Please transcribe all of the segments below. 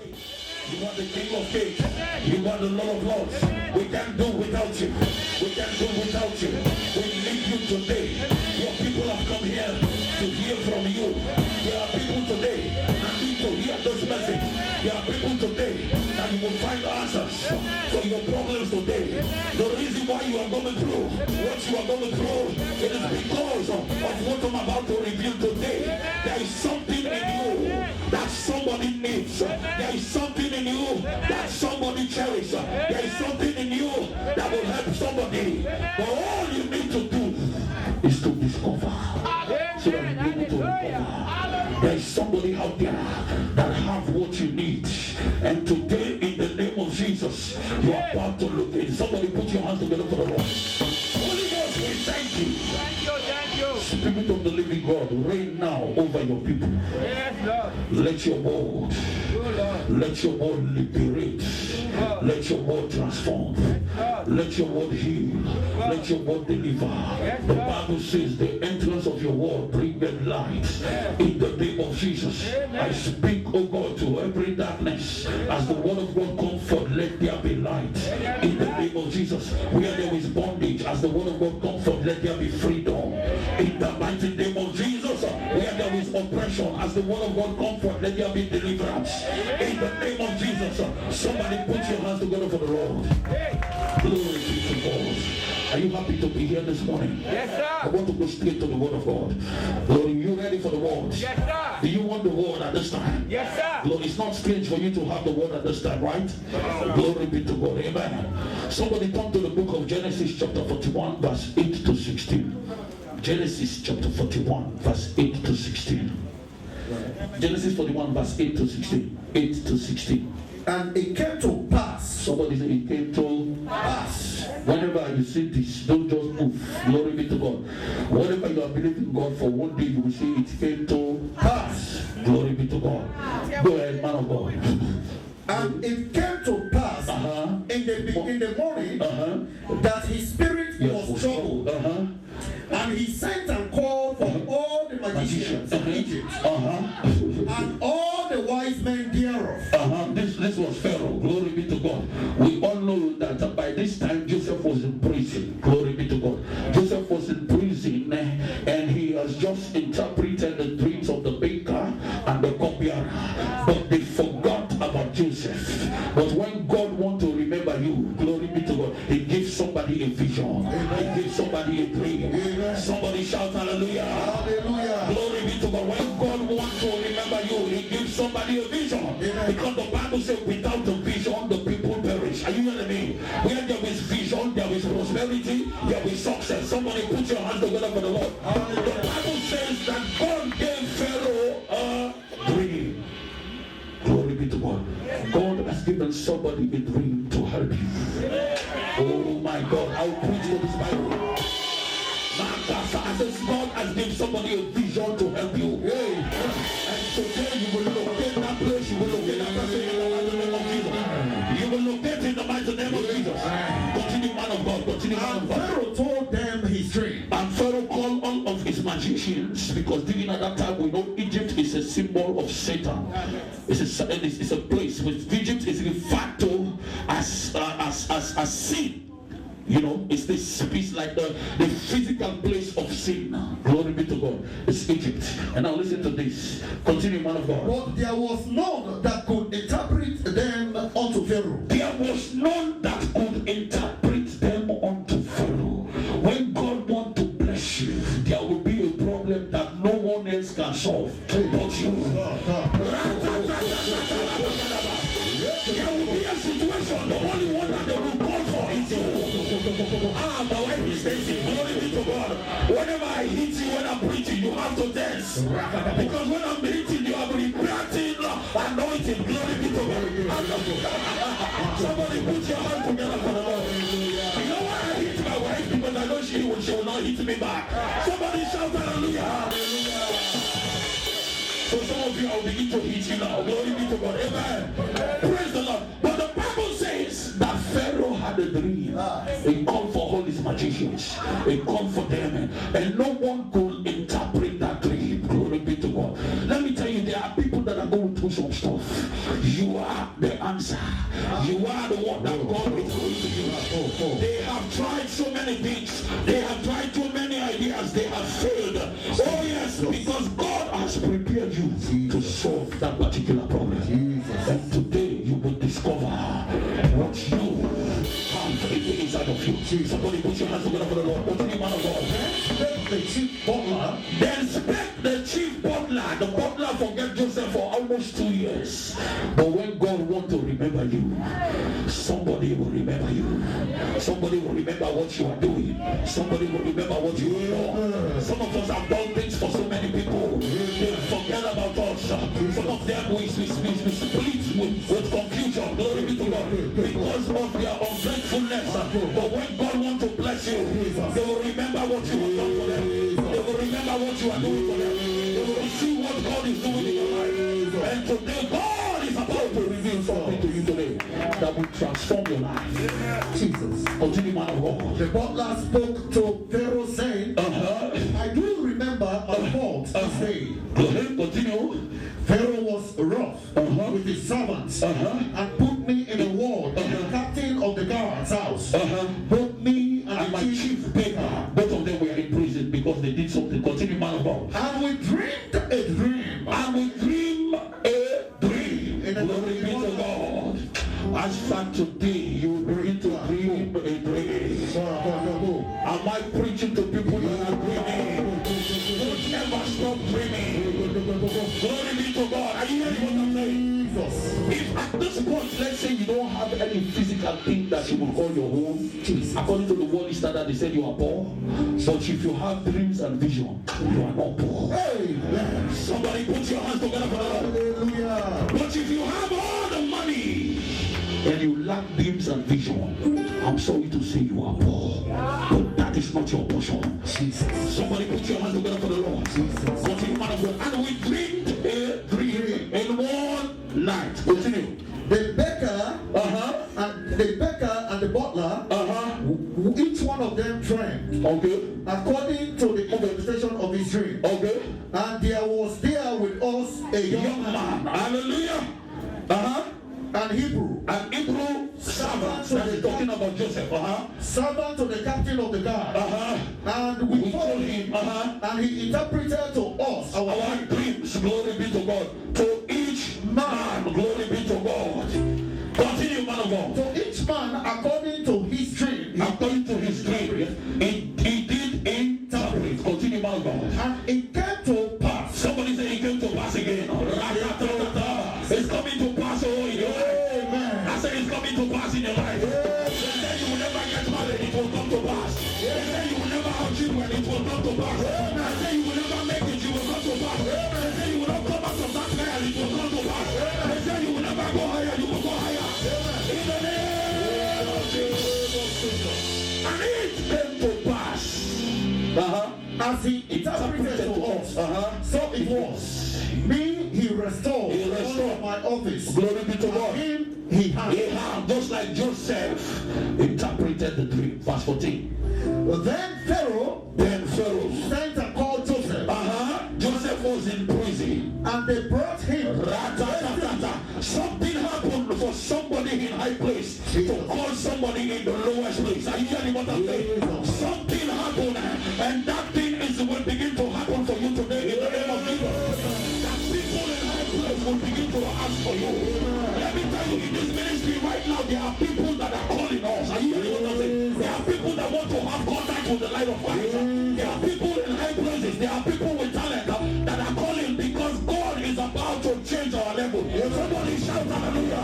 You are the King of Kings. You are the Lord of Lords. We can't do without you. We can't do without you. We need you today. Your people have come here to hear from you. There are people today that need to hear this message. There are people today that you will find answers for your problems today. The reason why you are going through what you are going through, it is because of what I'm about to reveal today. There is something in you that somebody needs. There is something in you that somebody cherishes. There is something in you that will help somebody. But all you need to do is to discover. So that you need to recover. There is somebody out there that have what you need. And today, in the name of Jesus, you are about to look in. Somebody put your hands together for the Lord. Holy Ghost, we thank you. Thank you, thank you. Spirit of the living God, reign now over your people. Yes, Lord. Let your word, let your word liberate. Let your word transform. Let your word heal. Let your word deliver. The Bible says the entrance of your word bringeth light. In the name of Jesus, I speak, oh God, to every darkness. As the word of God comfort, let there be light. In the name of Jesus, where there is bondage, as the word of God comfort, let there be freedom. In the mighty name of Jesus, where there is oppression, as the word of God comfort, let there be deliverance. In the name of Jesus, somebody put your hands together for the Lord. Glory be to God. Are you happy to be here this morning? Yes, sir. I want to go straight to the word of God. Lord, are you ready for the word? Yes, sir. Do you want the word at this time? Yes, sir. Lord, it's not strange for you to have the word at this time, right? Glory be to God. Amen. Somebody come to the book of Genesis chapter 41 verse 8 to 16. Genesis chapter 41 verse 8 to 16. Genesis 41 verse 8 to 16. 8 to 16. And it came to pass. Somebody say it came to pass. Whenever you see this, don't just move. Glory be to God. Whatever you are believing God for, one day you will see it came to pass. Glory be to God. Go ahead, man of God. And it came to pass in the morning that his spirit was troubled. And he sent and called for all the magicians of Egypt and all the wise men thereof. This was Pharaoh. Glory be to God. We all know that by this time Joseph was in prison. Glory be to God. Joseph was in prison and he has just interpreted the dreams of the baker and the cupbearer. But they forgot about Joseph. But when God wants to remember you, glory be to God, he gives somebody a vision. He gives somebody a dream. Somebody shout hallelujah. Hallelujah. Glory be to God. When God wants to remember you, he gives somebody a vision. Because the Bible says without the vision, the people perish. Are you hearing me? Where there is vision, there is prosperity, there is success. Somebody put your hands together for the Lord. The Bible says that God gave Pharaoh a dream. Glory be to God. God has given somebody a dream to help you. Oh my God, I'll preach to this Bible. I says God has given somebody a vision to help you. And today you will locate that place, you will locate that person in the mighty name of Jesus. You will locate in the mighty name of Jesus. Continue, man of God, continue, man of God. Pharaoh told them his dream. And Pharaoh called all of his magicians, because during at that time we know Egypt is a symbol of Satan. It's a place which Egypt is referred to as sin. You know, it's this piece like the physical place of sin. Glory be to God. It's Egypt. And now listen to this. Continue, man of God. But there was none that could interpret them unto Pharaoh. There was none that could interpret them unto Pharaoh. When God wants to bless you, there will be a problem that no one else can solve but you. There will be a situation, the only one that they will call for is you. My wife is dancing. Glory be to God. Whenever I hit you when I'm preaching, you have to dance. Because when I'm hitting, you are reacting, anointing. Glory be to God. Somebody put your hand together for the Lord. You know why I hit my wife? Because I know she will not hit me back. Somebody shout hallelujah. So some of you are begin to hit you now. Glory be to God. Amen. Praise the Lord. But the Bible says that Pharaoh had a dream. He called for all his magicians. He called for them. And no one could interpret that dream. Glory be to God. Let me tell you, there are people that are going through some stuff. You are are the answer. You are the one that God is going to use. They have tried so many things. They have tried too many ideas. They have failed. Oh yes, because God has prepared you to solve that particular problem. And today you will discover what you have inside of you. Somebody put your hands together for the Lord. What do you man of God? The chief butler. Then spent the chief butler. The butler forget Joseph for almost 2 years. But when God wants to remember you, somebody will remember you. Somebody will remember what you are doing. Somebody will remember what you have done. Some of us have done things for so many people. They forget about us. Some of them we split with confusion. Glory be to God. Because of their ungratefulness. But when God wants to bless you, they will remember what you have done for them. They will remember what you are doing for them. They will see what God is doing in your life. And today God is about to reveal something to you today that will transform your life. Jesus. Continue, man of God. The butler spoke to Pharaoh saying, I do remember my fault this day. Continue. Pharaoh was rough with his servants and put me in a ward in the captain of the guard's house. Both me and my chief baker, both of them were in prison because they did something. Continue, man of God. And we dreamed a dream. And we dream a dream. Glory be to God. As from today, you will begin to dream a dream. Am I preaching to people that are dreaming? Don't ever stop dreaming. Glory be to God. Are you hearing what I'm saying? If at this point, let's say you don't have any physical thing that you will call your home, according to the world standard, they said you are poor. But if you have dreams and vision, you are not poor. Amen. Somebody put your hands together for the Lord. Hallelujah. But if you have all the money and you lack dreams and vision, I'm sorry to say you are poor. But that is not your portion. Jesus. Somebody put your hands together for the Lord. Jesus. Continue, man of God. And we dreamed a dream in one night. Continue. The baker, and the butler, each one of them dreamed. According to the interpretation of his dream. And there was there with us a young man. Hallelujah. An Hebrew servant. That is talking about Joseph. Servant to the captain of the guard. And we told him, and he interpreted to us our dreams. Glory be to God. To each man, glory be to God. Continue, man of God. To each man according to his dream. According to his dream, he did interpret. Continue, man of God. And it came to pass. Somebody say it came to pass again. It's coming to pass in your life. Amen. I said it's coming to pass in your life. They say you will never get married, it will come to pass. They say you will never have children, it will come to pass. They say you will never make it, you will come to pass. They say you will not come out of that trial, it will come to pass. They say you will never go higher, you will go higher. In the name of Jesus. And it came to pass. As he interpreted to us, so it was. Me, he restored my office. Glory be to God. Him, he had. Just like Joseph interpreted the dream. Verse 14. Then Pharaoh sent and called Joseph. Joseph was in prison. And they brought him. Something happened for somebody in high place to call somebody in the lowest place. Are you hearing what I'm saying? Something happened, and that thing will begin to happen for you today in the name of Jesus. That people in high place will begin to ask for you. Let me tell you, in this ministry right now, there are people that are calling us. Are you hearing what I'm saying? There are people that want to have contact with the light of Christ. There are people in high places. There are people with talent that are calling because God is about to change our level. Somebody shout hallelujah.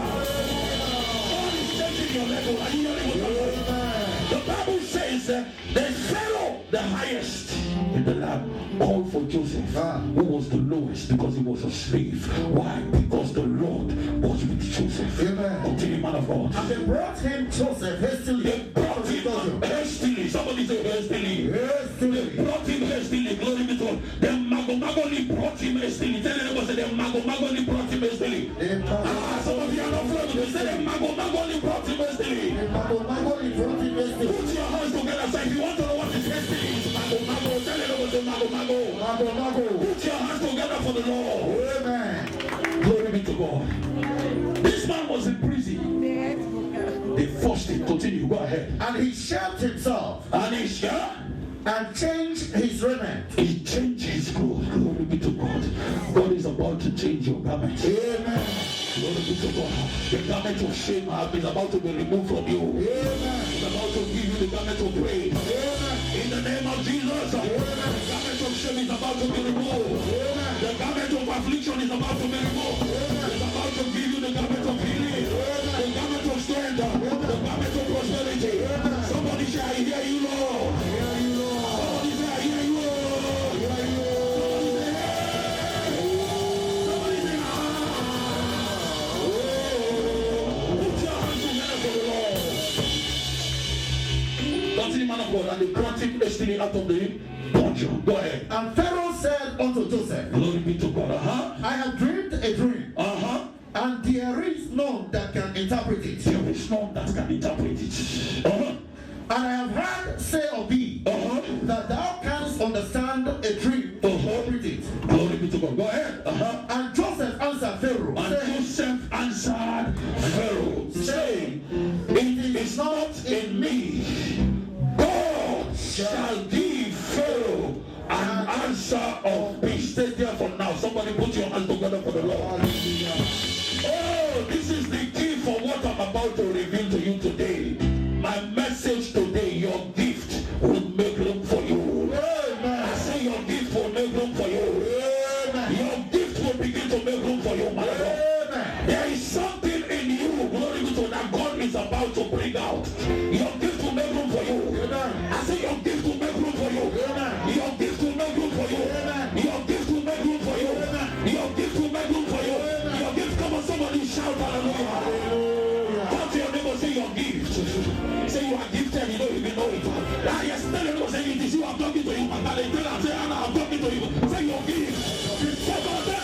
God is changing your level. Are you hearing what I'm saying? The Bible says the Pharaoh, the highest in the land, called for Joseph, who was the lowest because he was a slave. Why? Because the Lord was with Joseph. Amen. Continue, man of God. And they brought him Joseph hastily. They brought him hastily. Somebody say hastily. They brought him hastily. Glory be to God. They magomagoli brought him hastily. Tell them, say they magomagoli brought him hastily. Some of you are not flowing. They say they magomagoli brought him hastily. Magomagoli brought him hastily. Put your hands together. Say if you want to know what is hastily, it's magomago. Tell them, say magomago. Put your hands together for the Lord. Amen. Glory be to God. This This man was in prison. They forced him. Continue. Go ahead. And he shaped himself. And he shaped. And changed his raiment. He changed his clothes. Glory be to God. God is about to change your garment. Amen. Glory be to God. The garment of shame is about to be removed from you. Amen. He's about to give you the garment of praise. Amen. In the name of Jesus. Amen. The garment of shame is about to be removed. Amen. The garment of affliction is about to be removed. Amen. It's about to give you the garment of healing. Amen. The garment of strength. The garment of prosperity. Amen. Somebody say, I hear you, Lord. Hear you, Lord. Somebody say, I hear you, Lord. Hear you, Lord. Somebody say, put your hands together for the Lord. Continue, man of God, and they brought him hastily out of the dungeon. Go ahead. And Pharaoh said unto Joseph, Glory be to God. I have dreamed a dream, and there is none that can interpret it. There is none that can interpret it. And I have heard say of thee, that thou canst understand a dream to interpret it. Glory be to God. Go ahead. And Joseph answered Pharaoh, And Joseph answered Pharaoh, saying, It is not in me. God shall give Pharaoh an answer of peace. Stay there for now. Somebody put your hands together for the Lord. Oh, this is the key for what I'm about to reveal to you today. My message today, your gift will make room for you. I say your gift will make room for you. Your gift will begin to make room for you, my God. There is something in you, glory be to God, that God is about to bring out. Your gift will make room for you. I say your gift will make room for you. Your gift will make room for you. Your gift will make room for you. Your gift will make room for you. Your gift, come on, somebody shout hallelujah. Come to your neighbor, say your gift. Say you are gifted, you don't even know it. Yes, tell your neighbor, say it is you, I'm talking to you. And they tell and say, Anna, I'm talking to you. Say your gift.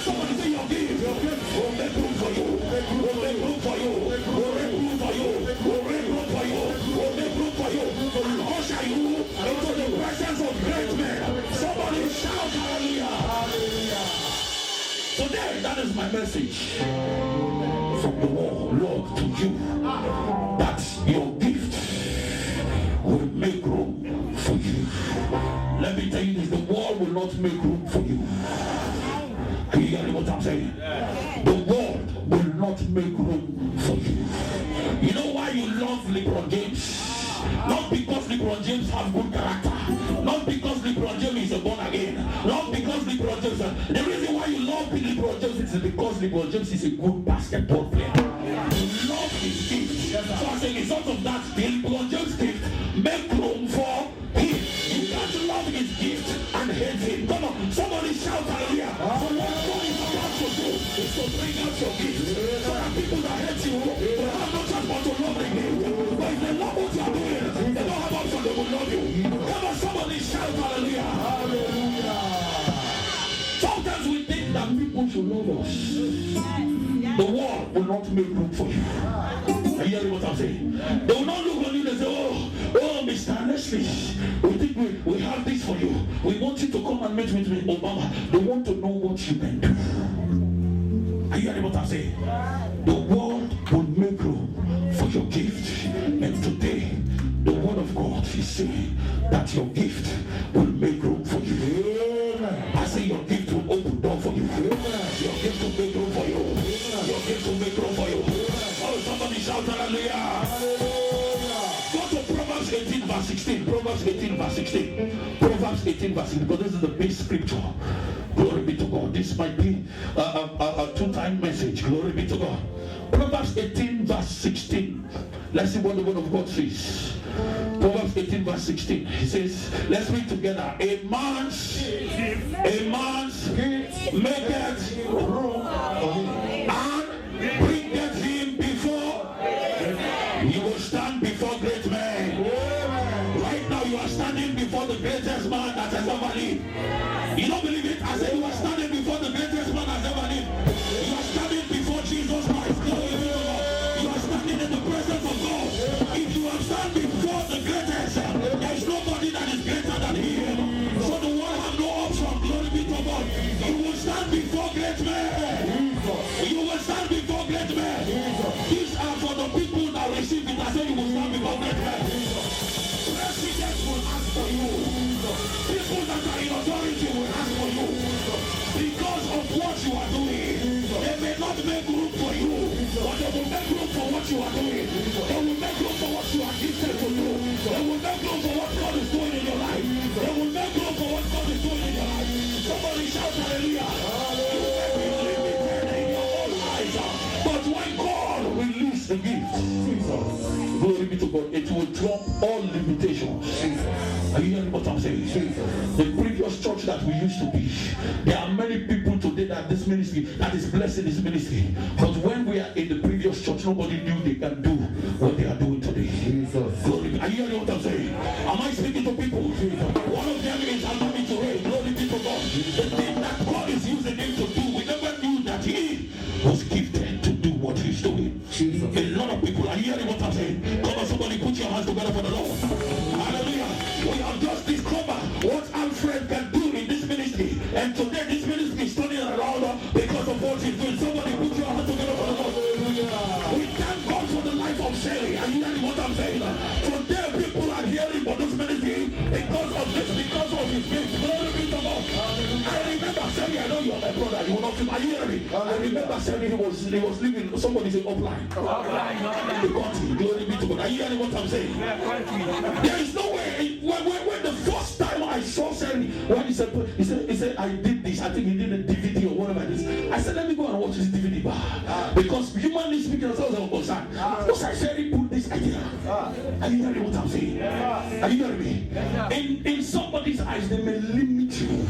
Somebody say your gift. We'll make room for you. We'll make room for you. We'll make room for you. We'll make room for you. We'll make room for you. And usher you into the presence of great men. Somebody shout hallelujah. Today, that is my message from the Lord to you. That your gift will make room for you. Let me tell you this, the world will not make room for you. Can you hear what I'm saying? The world will not make room for you. You know why you love LeBron James? Not because LeBron James has good character. Not because LeBron James is born again. Not because LeBron James. The reason why you love LeBron James is because LeBron James is a good basketball player. You love his gift. So as a result of that, the LeBron James gift make room for him. You can't love his gift and hate him. Come on, somebody shout hallelujah. So what God is about to do is to bring out your gift. So that people that hate you will have no chance but to love the gift. But if they love what you are doing, they don't have option, they will love you. Come on, somebody shout hallelujah. Hallelujah. Sometimes we think that people should love us. The world will not make room for you. Are you hearing what I'm saying? They will not look on you and say, oh, Mr. Leslie, we think we have this for you. We want you to come and meet with me, Obama. They want to know what you can do. Are you hearing what I'm saying? The world will make room for your gift. And today, the word of God is saying that your gift will make room for you. I say your gift will open door for you. Your gift will make room for you. Your gift will make room for you. Oh, somebody shout hallelujah. Go to Proverbs 18 verse 16. Proverbs 18 verse 16. Proverbs 18 verse 16. Because this is the big scripture. Glory be to God. This might be a two-time message. Glory be to God. Proverbs 18 verse 16. Let's see what the word of God says. Proverbs 18 verse 16. He says, let's read together. A man's maketh room and bringeth him before. You will stand before great men. Right now you are standing before the greatest man that has ever lived. You don't believe it? I say you are standing before the greatest man that has ever lived. You are standing before Jesus Christ. You are standing in the presence of God. If you are standing before the greatest, there is nobody that is greater than him. So the world have no option. Glory be to God. You will stand before great men. You will stand before great men. will make room for what you are doing. They will make room for what you are gifted to do. They will make room for what God is doing in your life. They will make room for what God is doing in your life. Somebody shout hallelujah. You may be limited in your own eyes, but when God release the gift, glory be to God, it will drop all limitations. Are you hearing what I'm saying? The previous church that we used to be, there are many people today that this ministry, that is blessing this ministry. But when we are in the previous church, nobody knew they can do what they are doing today. Glory. Are you hearing what I'm saying? Am I speaking to people? One of them is Almami Touré. Glory be to God. The thing that God is using him to do, we never knew that he was gifted to do what he's doing. A lot of people, are you hearing what I'm saying? Come on, somebody put your hands together for the Lord. Hallelujah. We have just discovered what Alfred can do in this ministry. And today this ministry is turning around because of what he's doing. Somebody put your hands together for the Lord. We thank God for the life of Sherry. Are you hearing what I'm saying? Today people are hearing about this ministry because of this, because of his gift. Glory be to God. I remember Sherry, I know you're my brother. You will not feel, are you hearing me? I remember Sherry, he was living, somebody say upline. Glory be to God. Are you hearing what I'm saying? There is no way. When the first time I saw Sherry, when he said I did this, I think he did a DVD or whatever it is. I said, let me go and watch this DVD bar. Because humanly speaking, I was concerned. Because I said he put this idea. Are you hearing what I'm saying? Are you hearing me? In somebody's eyes, they may limit you.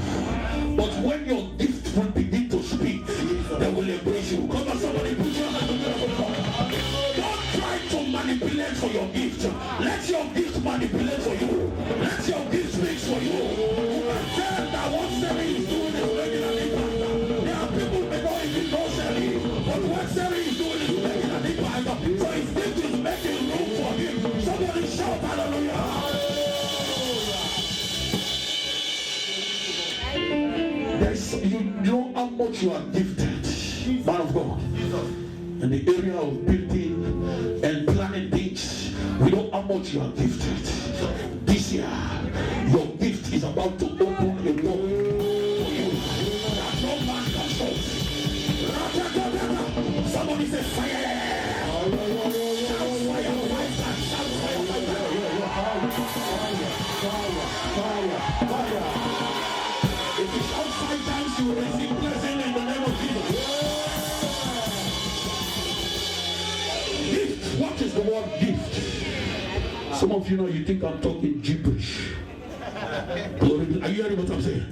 But when your gift will begin to speak, they will embrace you. Come on, somebody put your hand together. Don't try to manipulate for your gift. Let your gift manipulate for you. Let your gift speak for you. You can tell that what Sherry is doing is making an impact. There are people may not even know Sherry, but what Sherry is doing is making an impact. So his gift is making room for him. Somebody shout hallelujah. You know how much you are gifted, man of God, in the area of building and planning things. We know how much you are gifted. This year, your gift is about to open a door for you that no man can stop. Somebody say fire. If it's outside times, you will receive blessing in the name of Jesus. Gift. What is the word gift? Some of you know you think I'm talking gibberish. Are you hearing what I'm saying?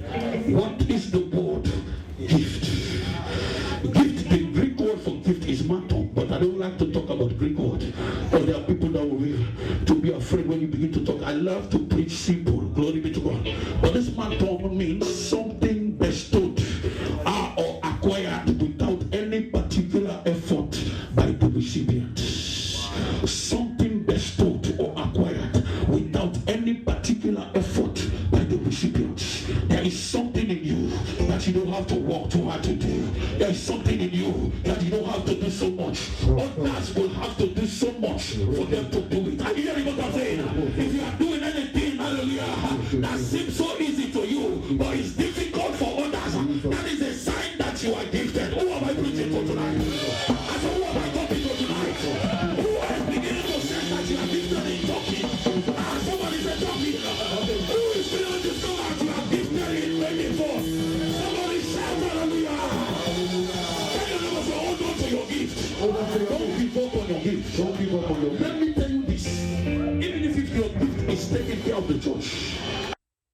What is the word gift? Gift, the Greek word for gift is maton, but I don't like to talk about Greek word. Because there are people that will be afraid when you begin to talk. I love to preach simple, glory be to God. But this maton means something bestowed or acquired without any particular effort by the recipient. Something bestowed or acquired without any particular effort by the recipient. There is something in you that you don't have to work too hard to do. There is something in you that you don't have to do so much. Others will have to do so much for them to do it. Are you hearing what I'm saying? If you are doing anything, hallelujah, that seems so easy to you, but it's difficult for others, that is a sign that you are gifted. Who am I preaching for tonight? I said, who am I talking to tonight? Who is beginning to say that you are gifted in talking? Somebody said talking. Who is feeling to show that you are gifted in making force? Somebody shout hallelujah. Tell your neighbor, say, hold on to your gift. Don't give up on your gift. Don't give up on your gift. Let me tell you this. Even if your gift is taking care of the church,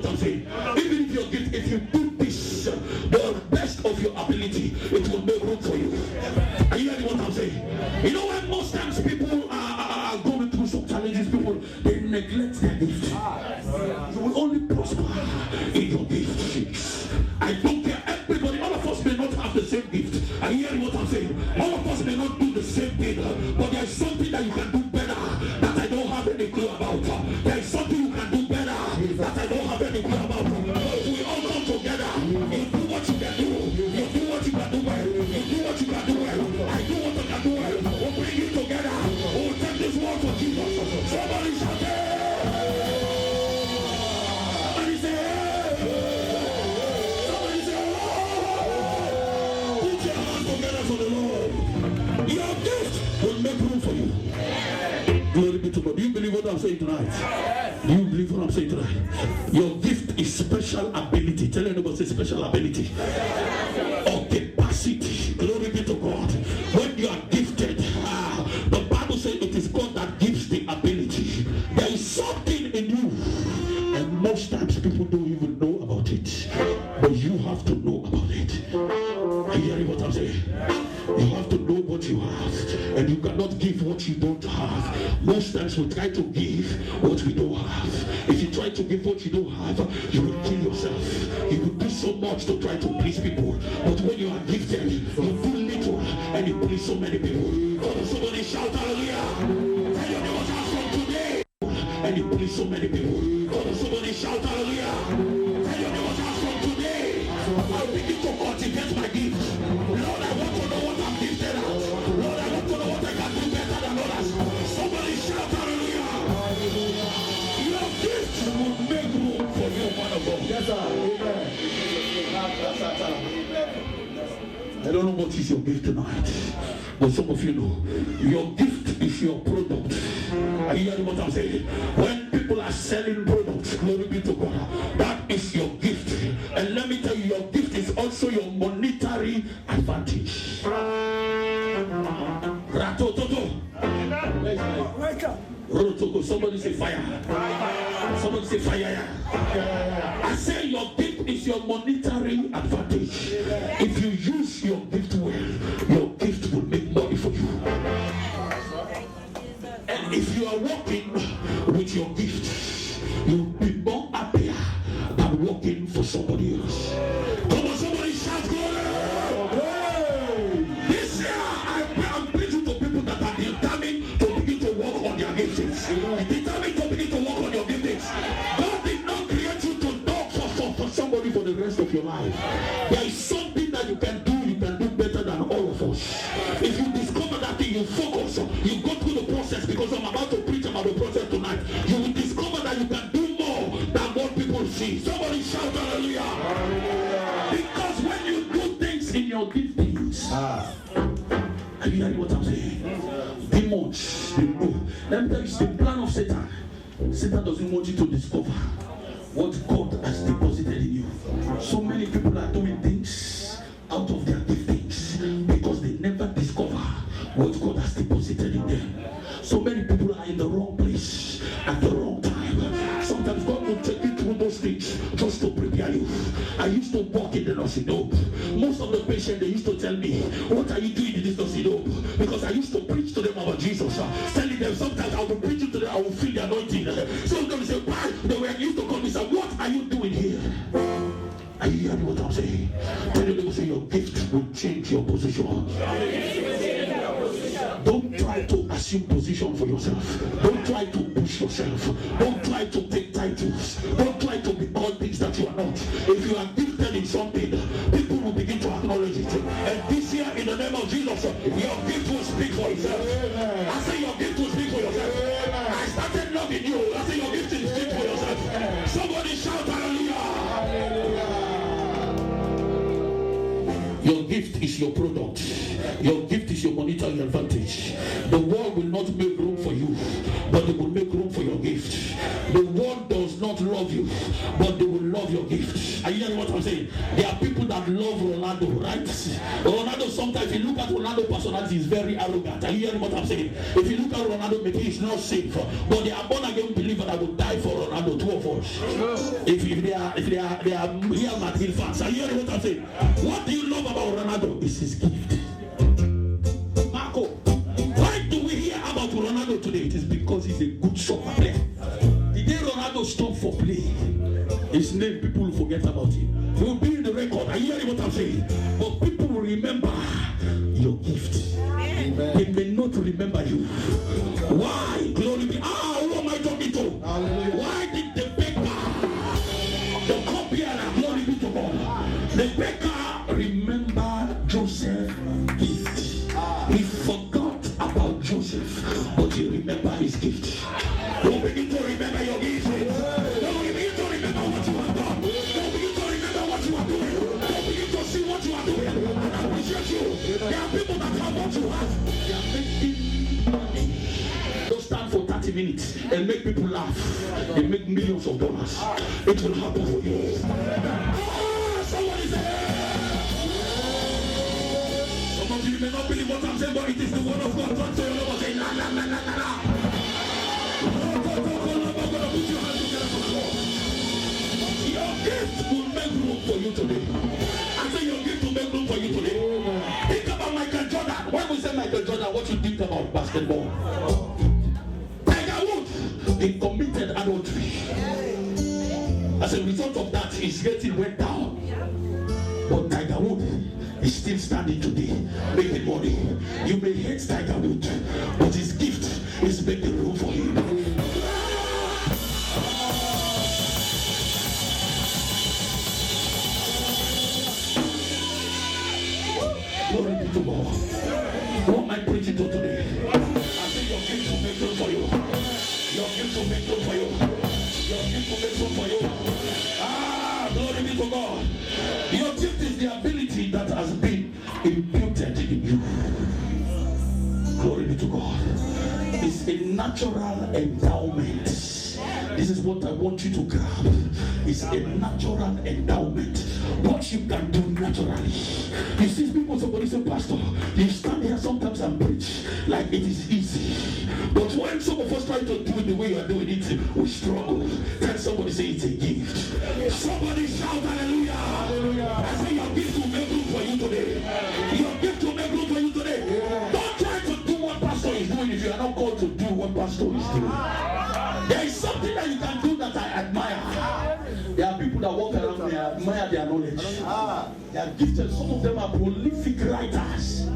I'm saying, even if your gift, if you do this, the best of your ability, it will make room for you. Are you hearing what I'm saying? You know when most times people are going through some challenges, people, they neglect their gift. You will only prosper in your gift. I don't care, everybody, all of us may not have the same gift. Are you hearing what I'm saying? All of us may not do the same thing, but there's something that you can do better that I don't have any clue about. There's something you can do better that I don't have any clue about. We all come together. You do what you can do. You do what you can do well. You do what you can do well. I do what I can do well. We'll bring you together. We'll take this world for Jesus. Somebody shout it. Somebody say somebody say oh. Put your hands together for the Lord. Your gift will tonight? Do you believe what I'm saying tonight? Your gift is special ability. Tell anybody, say special ability. Or capacity. Glory be to God. When you are gifted, the Bible says it is God that gives the ability. There is something in you, and most times people don't even know about it. But you have to know about it. Are you hearing what I'm saying? You have to know what you have, and you cannot give what you don't have. Most times we try to give what we don't have. If you try to give what you don't have, you will kill yourself. You will do so much to try to please people, but when you are gifted, you do little and you please so many people. Somebody shout hallelujah! Tell your neighbor from today, and you please so many people. Somebody shout hallelujah! Tell your neighbor from today, I begin to cultivate my gift. Lord, I want to know what I'm gifted at. Lord, I want to know what I can do better than others. Somebody shout hallelujah! Your gift will make room for you, man of God. Yes, sir. I don't know what is your gift tonight, but some of you know your gift is your product. Are you hearing what I'm saying? When people are selling products, glory be to God, that is your gift. And let me tell you, your gift is also your monetary advantage. Ratototo. Rotoko. Somebody say fire. Somebody say fire. I say your gift is your monetary advantage. If you use your gift well, your gift will make money for you. And if you are working with your gift, you'll be more happier than working for somebody else. Come on, somebody shout glory! This year, I'm preaching to people that are determined to begin to work on their giftings. Determined to begin to work on your giftings. God did not create you to talk for somebody for the rest of your life. There is something that you can do better than all of us. If you discover that thing, you focus, you go through the process, because I'm about to preach about the process tonight. You will discover that you can do more than what people see. Somebody shout hallelujah. Because when you do things in your giftings, are you hearing what I'm saying? Demons, they know. Let me tell you, it's the plan of Satan. Satan doesn't want you to discover what God has deposited in you. So many people are doing things out of their giftings because they never discover what God has deposited in them. So many people are in the wrong place at the wrong time. Sometimes God will take you through those things just to prepare you. I used to walk in the nursing home. Most of the patients, they used to tell me, what are you doing in this nursing home? Because I used to preach to them about Jesus. Telling them sometimes I will preach to them, I will feel the anointing. Sometimes they say, why? They were used to come and say, what are you doing here? Are you hearing what I'm saying? Tell them, say your gift will change your position. Don't try to assume position for yourself. Don't try to push yourself. Don't try to take titles. Don't try to be all things that you are not. If you are gifted in something, people will begin to acknowledge it. And this year, in the name of Jesus, your gift will speak for itself. I say your gift will speak for yourself. I started loving you. I say your gift will speak for yourself. Somebody shout hallelujah. Your gift is your product. Your gift is your monetary advantage. The world will not make room for you, but they will make room for your gift. The world does not love you, but they will love your gift. Are you hearing what I'm saying? There are people that love Ronaldo, right? Ronaldo, sometimes if you look at Ronaldo's personality, he's very arrogant. Are you hearing what I'm saying? If you look at Ronaldo, maybe he's not safe, but they are born again believers that will die for Ronaldo, two of us. If they are Real Madrid fans, are you hearing what I'm saying? What do you love about Ronaldo? It's his gift. Marco, why do we hear about Ronaldo today? It is because he's a good soccer player. The day Ronaldo stopped for play, his name, people will forget about him. He will be in the record. Are you hearing what I'm saying? But people will remember your gift. Amen. They may not remember you. Why? Glory be. Who am I talking to? Hallelujah. Why did the baker, the cupbearer, glory be to God, the baker remember Joseph's gift? He forgot about Joseph, but he remembered his gift. Don't begin to remember your gift. Don't begin to remember what you have done. Don't begin to remember what you are doing. Don't begin to see what you are doing. I appreciate you. There are people that have what you have. They are making money. Don't stand for 30 minute and make people laugh and make millions of dollars. It will happen for you. Somebody say, some of you may not believe what I'm saying, but it is the word of God. Don't say your neighbor, say, na na na na na na. Put your hands together for the Lord. Your gift will make room for you today. I say your gift will make room for you today. Think about Michael Jordan. When we say Michael Jordan, what you think about basketball? Tiger Woods, he committed adultery. As a result of that, his rating went down. But Tiger Woods is still standing today, making money. You may hate Tiger Woods, but his gift is making room for him. Glory be to God. What am I preaching to today? I say your gift will make room for you. Your gift will make room for you. Your gift will make room for you. Glory be to God. Your gift is the ability that has been imputed in you. Glory be to God. It's a natural endowment. This is what I want you to grab. It's a natural endowment. What you can do naturally. You see people, somebody say, Pastor, you stand here sometimes and preach like it is easy. But when some of us try to do it the way you are doing it, we struggle. Then somebody say it's a gift. Somebody shout hallelujah. Hallelujah. I say your gift will make room for you today. Your gift will make room for you today. Don't try to do what pastor is doing if you are not called to do what pastor is doing. There is something that you can do that I admire. There are people that walk around and admire their knowledge. They are gifted. Some of them are prolific writers.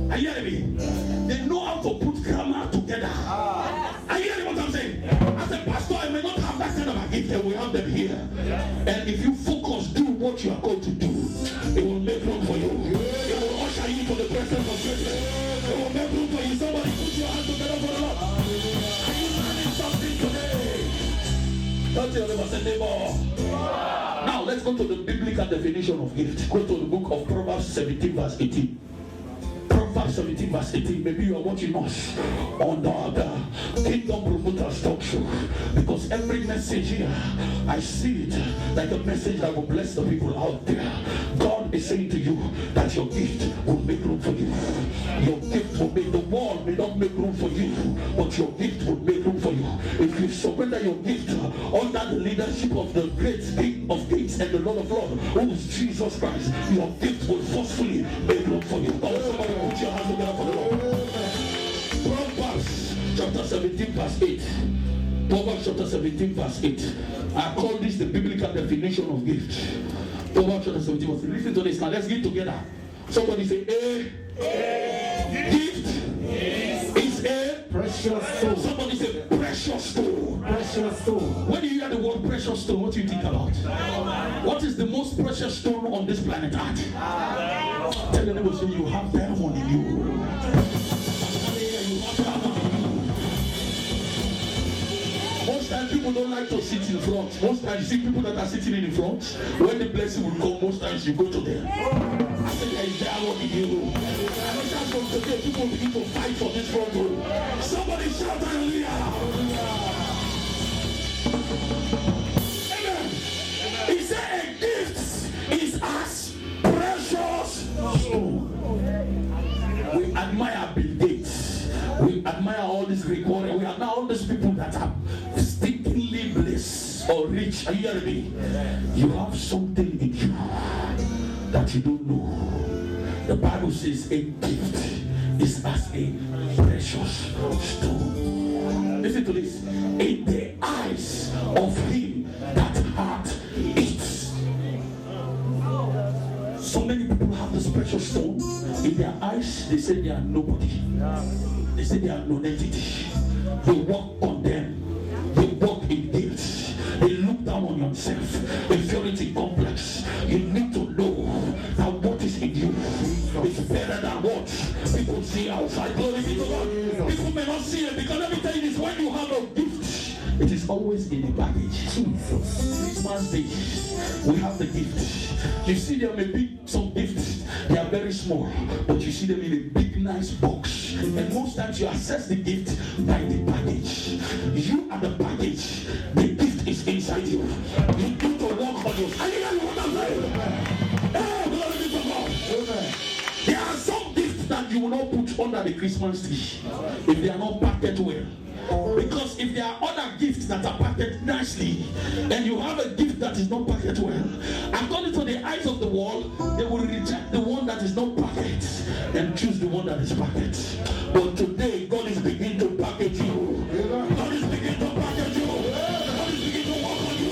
Are you hearing me? They know how to put grammar together. Are you hearing what I'm saying? As a pastor, I may not have that kind of a gift, and we have them here. And if you focus, do what you are called to do, it will make room for you. It will usher you to the presence of greatness. It will make room for you. Somebody put your hands together for the Lord. Are you learning something today? Don't tell them I said neighbor. Now let's go to the biblical definition of gift. Go to the book of Proverbs 17 verse 18. Proverbs 17 verse 18. Maybe you are watching us on the Kingdom Promoters Talk Show. Because every message here, I see it like a message that will bless the people out there. God is saying to you that your gift will make room for you. Your gift will make, the world may not make room for you, but your gift will make room for you. If you surrender your gift under the leadership of the great King of Kings and the Lord of Lords, who is Jesus Christ, your gift will forcefully make room for you. Somebody put your hands together for the Lord. Proverbs chapter 17 verse 8. Proverbs chapter 17 verse 8. I call this the biblical definition of gift. Proverbs chapter 17 verse 8. Listen to this now. Let's get together. Somebody say, gift is a precious stone. Somebody say precious stone. Precious stone. When you hear the word precious stone, what do you think about? What is the most precious stone on this planet Earth? Tell your neighbor, say you have diamond in you. Most times people don't like to sit in front. Most times you see people that are sitting in the front. When the blessing will come, most times you go to them. I said there is dialogue in you. And that's from today people begin to fight for this front row. Somebody shout hallelujah. Amen. He said a gift is as precious stone. We admire Bill Gates. We admire all these recording. We admire all these people that are stinkingly blessed or rich. Are you hearing me? You have something in you that you don't know. The Bible says a gift is as a precious stone. Listen to this. In the eyes of him that hath it. So many people have this precious stone. In their eyes, they say they are nobody. They say they are non-entity. They walk on them. They walk in guilt. They look down on yourself. Inferiority complex. You need to know that what is in you is better than what people see outside. Glory be to God. People may not see it because let me tell you this: when you have a gift, it is always in the baggage. Jesus. Christmas Day, we have the gift. You see, there may be some gifts. They are are very small, but you see them in a big, nice box. And most times you access the gift by the package. You are the package. The gift is inside you. You need to work on you. Are you hearing what I'm saying? Oh, glory be to God. Amen. There are some gifts that you will not put under the Christmas tree if they are not packaged well. Because if there are other gifts that are packaged nicely and you have a gift that is not packaged well, according to the eyes of the world, they will reject the one that is not packaged and choose the one that is packaged. But today, God is beginning to package you. God is beginning to package you. God is beginning to work on you.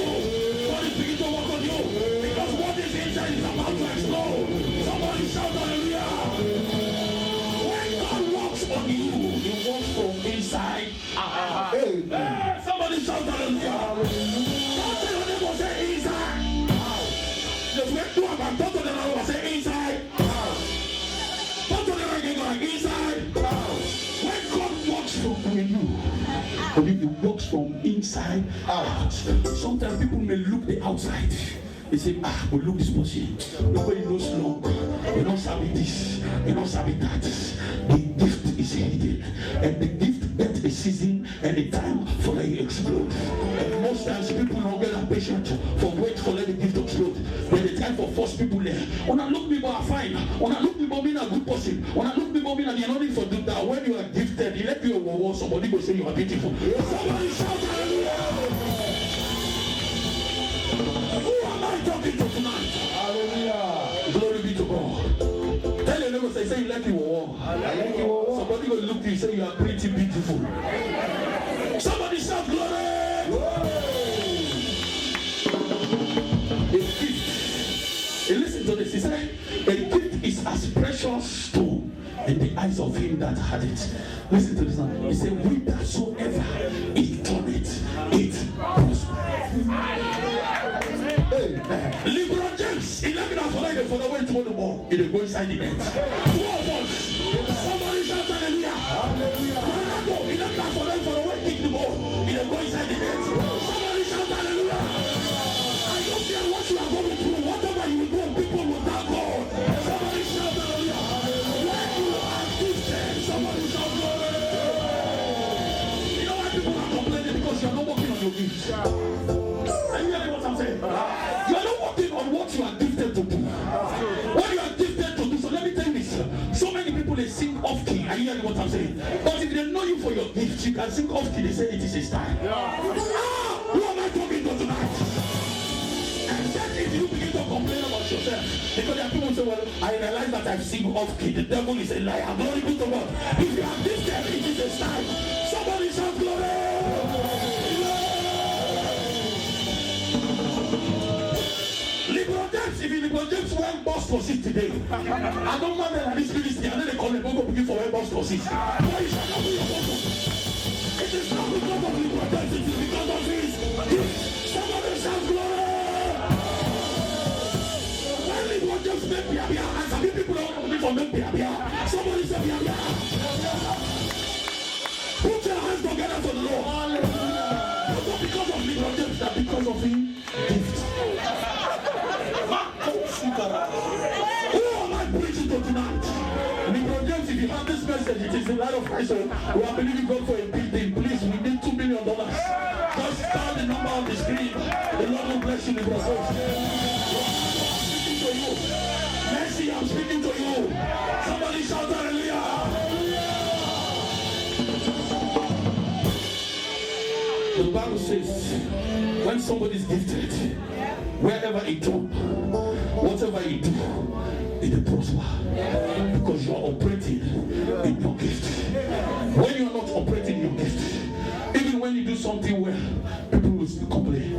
God is beginning to work on you. Because what is inside is about to explode. Somebody shout hallelujah. When God works on you, He works from inside. Hey, somebody shout hallelujah. Don't say your name will say inside. Just wait to about don't tell them will say inside. Don't tell them like inside. When God works from you, He works from inside out. Sometimes people may look the outside. They say, but look this person. Nobody knows long. You don't sabi this. You don't sabi that. The gift is hidden. And the gift gets a season and a time for it to explode. And most times people don't get patient for wait for let the gift explode. When the time for force people there. When I look people are fine. When I look people being a good person. When I look people being you're not need for do that. When you are gifted, you let you war, somebody will say you are beautiful. Somebody shout hallelujah. Talking to tonight. Hallelujah. Glory be to God. Tell your neighbor, say you like you war. Somebody will look at you, say you are pretty beautiful. Somebody shout glory. A gift. And listen to this. He said, a gift is as precious stone in the eyes of him that had it. Listen to this now. He said, whithersoever it turneth, it prospers. LeBron James, 11 hours for the way to the ball. He will go inside the net. 2 of us. Somebody shout hallelujah. Ronaldo, 11 hours for the way to kick the ball. He will go inside the net. Somebody shout hallelujah. I don't care what you are going through. Whatever you will do, people will thank God. Somebody shout hallelujah. When you are gifted, somebody shout glory. You know why people are complaining? Because you are not working on your gifts. Are you hearing what I'm saying? You are not working on what you are gifted to do. What you are gifted to do. So let me tell you this. So many people they sing off key. Are you hearing what I'm saying? But if they know you for your gift, you can sing off key. They say it is a style. Who am I talking to tonight? And then if you begin to complain about yourself, because there are people who say, well, I realize that I sing off key. The devil is a liar. Glory be to God. If you are gifted, it is a style. Somebody shout glory. If you James went boss for seat today, I don't mind that this ministry, and then they call them, go begin for a boss for seat. Why you shall not be your boss? It is not because of LeBron James, it is because of his gift. Somebody shout glory. When LeBron James make Bia, and some people don't want to be for make Bia. Somebody say Bia. Put your hands together for the Lord. Not because of LeBron James, but because of his gift. Who am I preaching to tonight? LeBron James, if you have this message, it is the light of Christ. We are believing God for a big thing. Please, we need $2 million. Just call the number on the screen. The Lord will bless you, LeBron James. I'm speaking to you. Mercy, I'm speaking to you. Somebody shout hallelujah. The Bible says, when somebody is gifted, wherever it goes, whatever you do, it will prosper. Because you are operating in your gift. When you are not operating in your gift, even when you do something well, people will still complain.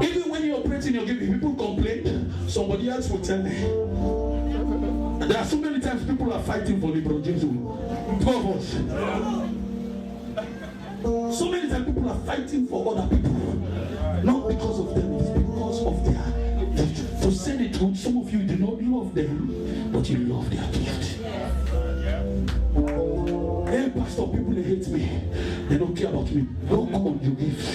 Even when you operate in your gift, if people complain, somebody else will tell them. There are so many times people are fighting for LeBron James. 2 of us. So many times people are fighting for other people. Not because of them, it's because of their gift. To say the truth, some of you do not love them, but you love their gift. Hey, pastor, people they hate me. They don't care about me. Work on your gift.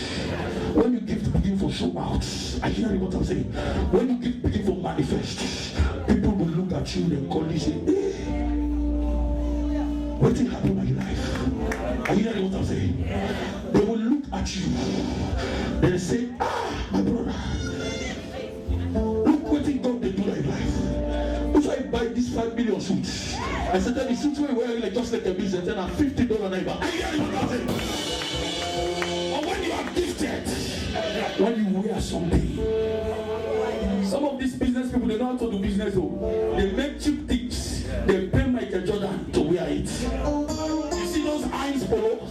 When your gift begin for to show out. Are you hearing what I'm saying? When you begin to manifest, people will look at you and call you say, hey, what thing happened in your life? Are you hearing what I'm saying? They will look at you. They say, ah, my brother, look what thing God they do in your life. That's why I buy this 5 million suits. I said that the suits were wearing like just like a business and I'm $50 neighbor. Are you hearing what I'm saying? Or when you are gifted, when you wear something. Some of these business people, they know how to do business. They make cheap things. They pay Michael Jordan to wear it. You see those Heinz Polo?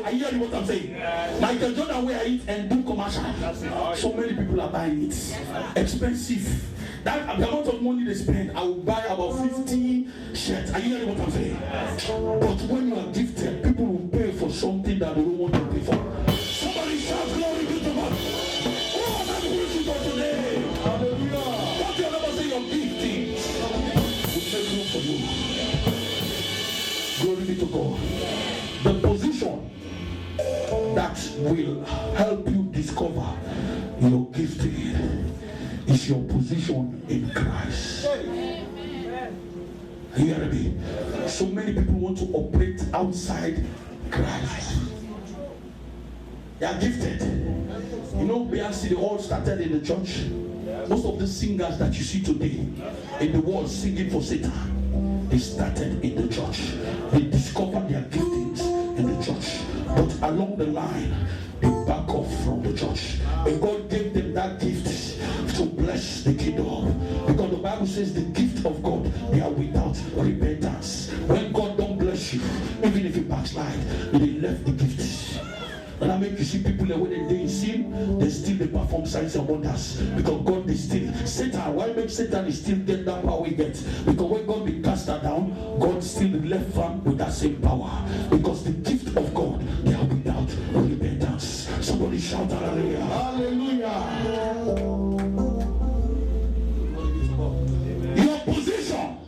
Are you hearing what I'm saying? Michael Jordan wear it and do commercial. So many people are buying it. Expensive. That the amount of money they spend, I will buy about 50 shirts. Are you hearing what I'm saying? But when you are gifted, people will pay for something that they don't want to pay for. Somebody shout glory be to God. Oh, that's worship for today. Hallelujah. Don't you ever say your gifting will make room for you. Glory be to God. The position that will help you discover your gifting is your position in Christ. Are you hearing me? So many people want to operate outside Christ. They are gifted. You know, Beyonce, they all started in the church. Most of the singers that you see today in the world singing for Satan, they started in the church. They discovered their giftings in the church. But along the line, they back off from the church. And God gave them that gift to bless the kingdom. Because the Bible says the gift of God, they are without repentance. When God don't bless you, even if you backslide, they left the gift. And I make you see people that when they sin, they still they perform signs and wonders. Because God is still Satan. Why make Satan still get that power we get? Because when God be cast down, God still left firm with that same power. Because the gift of God, they are without repentance. Somebody shout hallelujah. Hallelujah. Your position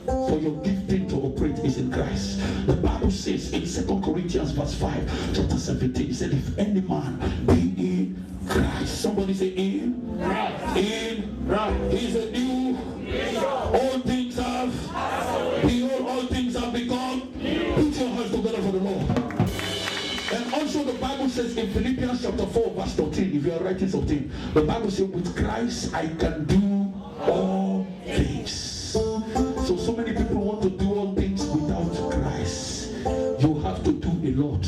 for your gifting to operate is in Christ. The Bible says in 2 Corinthians verse 5, chapter 17, it said, if any man be in Christ, somebody say in Christ. In Christ. He's a new. All things have, behold, all things have become. Put your hands together for the Lord. And also the Bible says in Philippians chapter 4 verse 13, if you are writing something, the Bible says with Christ I can do all things. So many people want to do all things without Christ. You have to do a lot.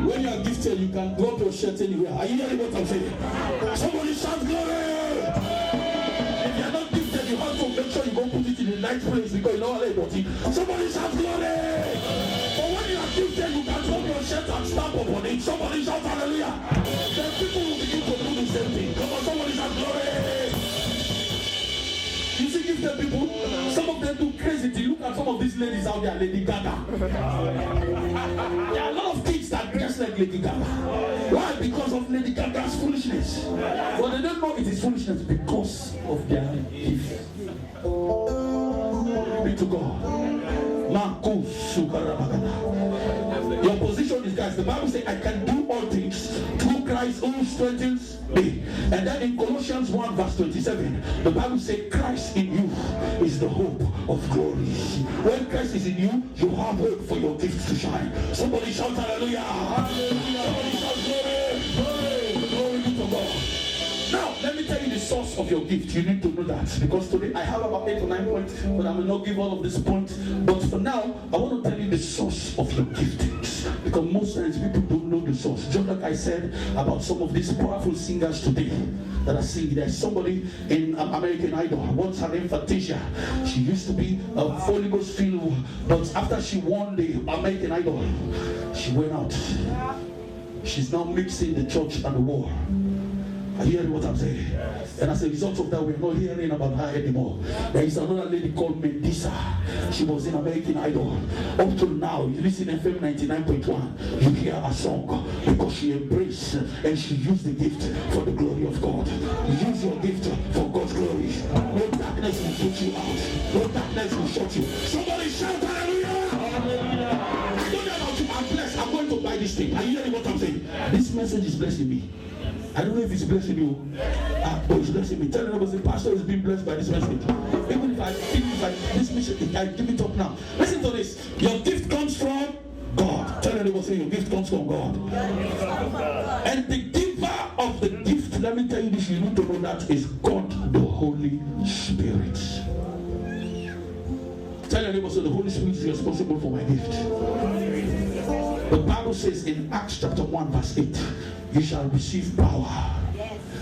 When you are gifted, you can drop your shirt anywhere. Are you hearing what I'm saying? Somebody shout glory! If you are not gifted, you have to make sure you go put it in the right place because you know what about it. Somebody shout glory! But when you are gifted, you can drop your shirt and stamp upon it. Somebody shout hallelujah! Then people will begin to do the same thing. Come on, somebody shout glory! You see gifted people, some of them do crazy things. Look at some of these ladies out there, Lady Gaga. There are a lot of kids that dress like Lady Gaga. Why? Because of Lady Gaga's foolishness. But they don't know it is foolishness because of their gift. Be to God. Your position is Christ. The Bible says, I can do all things through Christ who strengthens me. And then in Colossians 1 verse 27, the Bible says, Christ in you is the hope of glory. When Christ is in you, you have hope for your gifts to shine. Somebody shout hallelujah. Hallelujah. Somebody shout glory. Glory be to God. Now, let me tell you the source of your gift. You need to know that. Because today I have about 8 or 9 points, but I will not give all of these points. But for now, I want to tell you the source of your giftings. Because most times people don't know the source. Just like I said about some of these powerful singers today that are singing. There's somebody in American Idol. Once her name Fantasia. She used to be a Holy Ghost filled, but after she won the American Idol, she went out. She's now mixing the church and the war. Are you hearing what I'm saying? Yes. And as a result of that, we're not hearing about her anymore. There is another lady called Mendisa. She was in American Idol. Up till now, you listen to FM 99.1, you hear her song because she embraced and she used the gift for the glory of God. Use your gift for God's glory. No darkness will put you out. No darkness will shut you. Somebody shout hallelujah! Hallelujah! I don't know about you, I'm blessed. mistake. Are you hearing what I'm saying? This message is blessing me. I don't know if it's blessing you, but it's blessing me. Tell them, the pastor is being blessed by this message. Even if I feel like this message, I give it up now. Listen to this. Your gift comes from God. Tell them, say your gift comes from God. And the giver of the gift, let me tell you this, you need to know that is God, the Holy Spirit. Tell your neighbor, so the Holy Spirit is responsible for my gift. The Bible says in Acts chapter 1 verse 8, you shall receive power.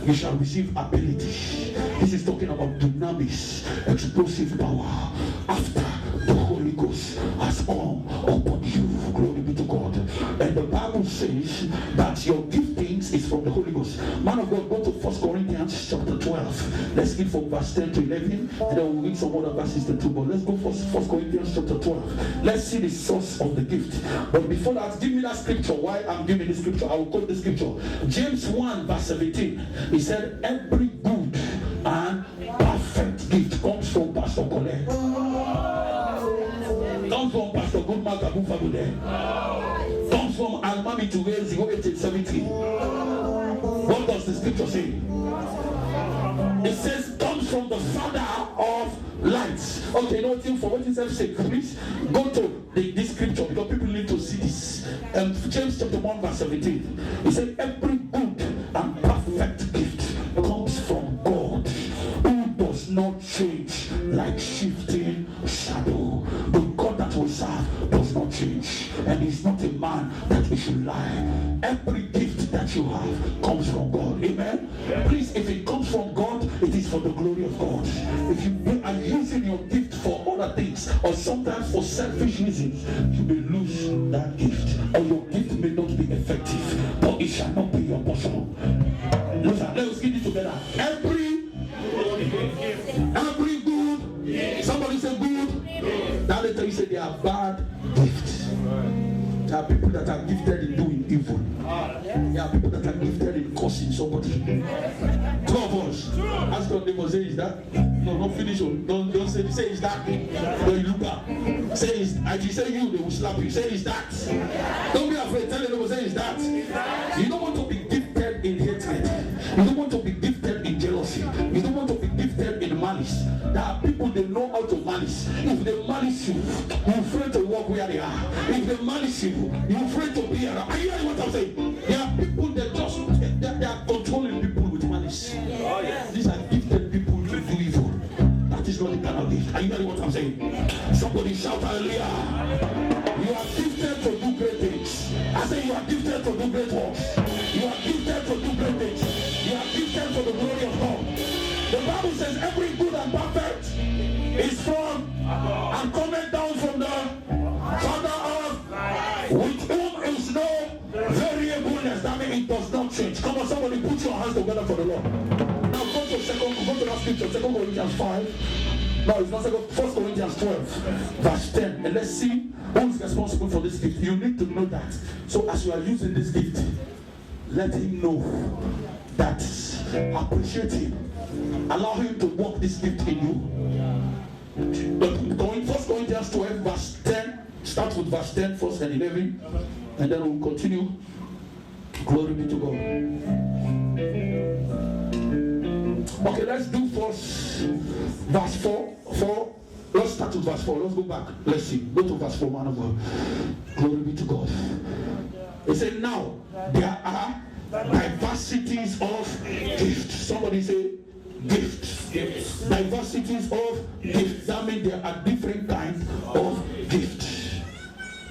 You shall receive ability. This is talking about dynamis, explosive power. After the Holy Ghost has come upon you. Glory be to God. And the Bible says that your giftings is from the Holy Ghost. Man of God, go to 1 Corinthians chapter 12. Let's read from verse 10 to 11. And then we'll read some other verses to 2. But let's go for 1 Corinthians chapter 12. Let's see the source of the gift. But before that, give me that scripture. Why I'm giving the scripture, I will quote the scripture. James 1 verse 17. He said, every good and perfect gift comes from Pastor Colette. Comes from Pastor Goodmark Abu Fagode. Comes from Almami to raise 0870. What does the scripture say? It says, comes from the Father of lights. Okay, you know what? For what is say, please go to this scripture because people need to see this. James chapter 1 verse 17. He said, every good and perfect gift comes from God, who does not change like shifting shadow. The God that we serve does not change, and he's not a man that he should lie. Every gift that you have comes from God. Amen. Please, if it comes from God, it is for the glory of God. If you are using your gift for other things, or sometimes for selfish reasons, you may lose that gift, or your gift may not be effective, but it shall not be your portion. Listen, let's get it together. Every good, somebody say good. Now later you say they are bad gifts. There are people that are gifted in doing evil. There are people that are gifted in cursing somebody. 2 of us. Ask your neighbor, say, is that? No, don't finish. Don't say is that. No, you look up. Say is, as you say you, they will slap you. Say is that. Don't be afraid. Tell your neighbor, say is that. You don't want to be gifted in hatred. You don't want to be gifted in jealousy. You don't want to be gifted in malice. There are people they know how to malice. If they malice you, you're afraid to walk where they are. If they malice you, you're afraid to be around. Are you hearing what I'm saying? There are people that just they are controlling people with malice. These are gifted people to do evil. That is not the kind of gift. Are you hearing what I'm saying? Somebody shout hallelujah. You are gifted to do great things. I say you are gifted to do great works. You are gifted to do great things. You are gifted for the glory of God. The Bible says every good and perfect is from and coming down from the Father of, with whom is no variableness. That means it does not change. Come on, somebody put your hands together for the Lord. Now go to that scripture, 2 Corinthians 5. No, it's not 1 Corinthians 12, verse 10. And let's see who's responsible for this gift. You need to know that. So as you are using this gift, let him know that. Appreciate him. Allow him to work this gift in you. But going 1 Corinthians 12, verse 10. Start with verse 10 first and 11. And then we'll continue. Glory be to God. Okay, let's do first verse 4. Let's start with verse 4. Let's go back. Let's see. Go to verse 4, man of God. Glory be to God. It said, now there are diversities of gifts. Somebody say gifts. Diversities of gifts. That means there are different kinds of gifts.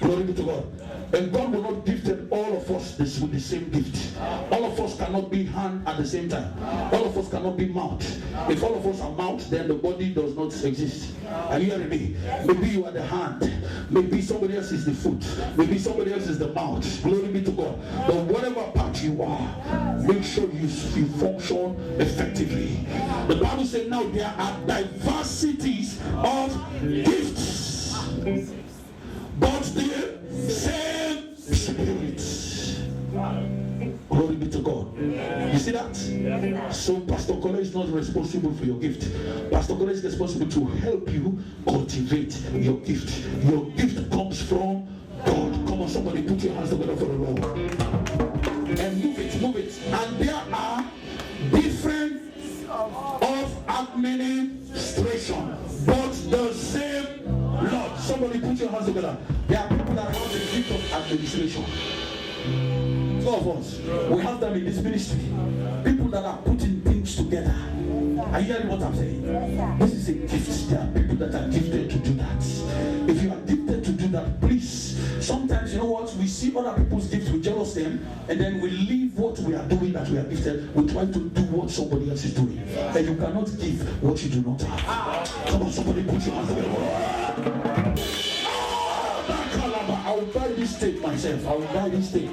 Glory be to God. And God will not gift all of us with the same gift. All of us cannot be hand at the same time. All of us cannot be mouth. If all of us are mouth, then the body does not exist. Are you hearing me? Maybe you are the hand. Maybe somebody else is the foot. Maybe somebody else is the mouth. Glory be to God. But whatever part you are, make sure you function effectively. The Bible says now there are diversities of gifts, but the same Spirit. Glory be to God. You see that? So Pastor Kola is not responsible for your gift. Pastor Kola is responsible to help you cultivate your gift. Your gift comes from God. Come on, somebody put your hands together for the Lord. that have the gift of administration. Some of us, we have them in this ministry. People that are putting things together. Are you hearing what I'm saying? This is a gift. There are people that are gifted to do that. If you are gifted to do that, please. Sometimes, you know what? We see other people's gifts, we jealous them, and then we leave what we are doing that we are gifted. We try to do what somebody else is doing. And you cannot give what you do not have. Come on, somebody put your hands together. I will buy this tape myself. I will buy this tape.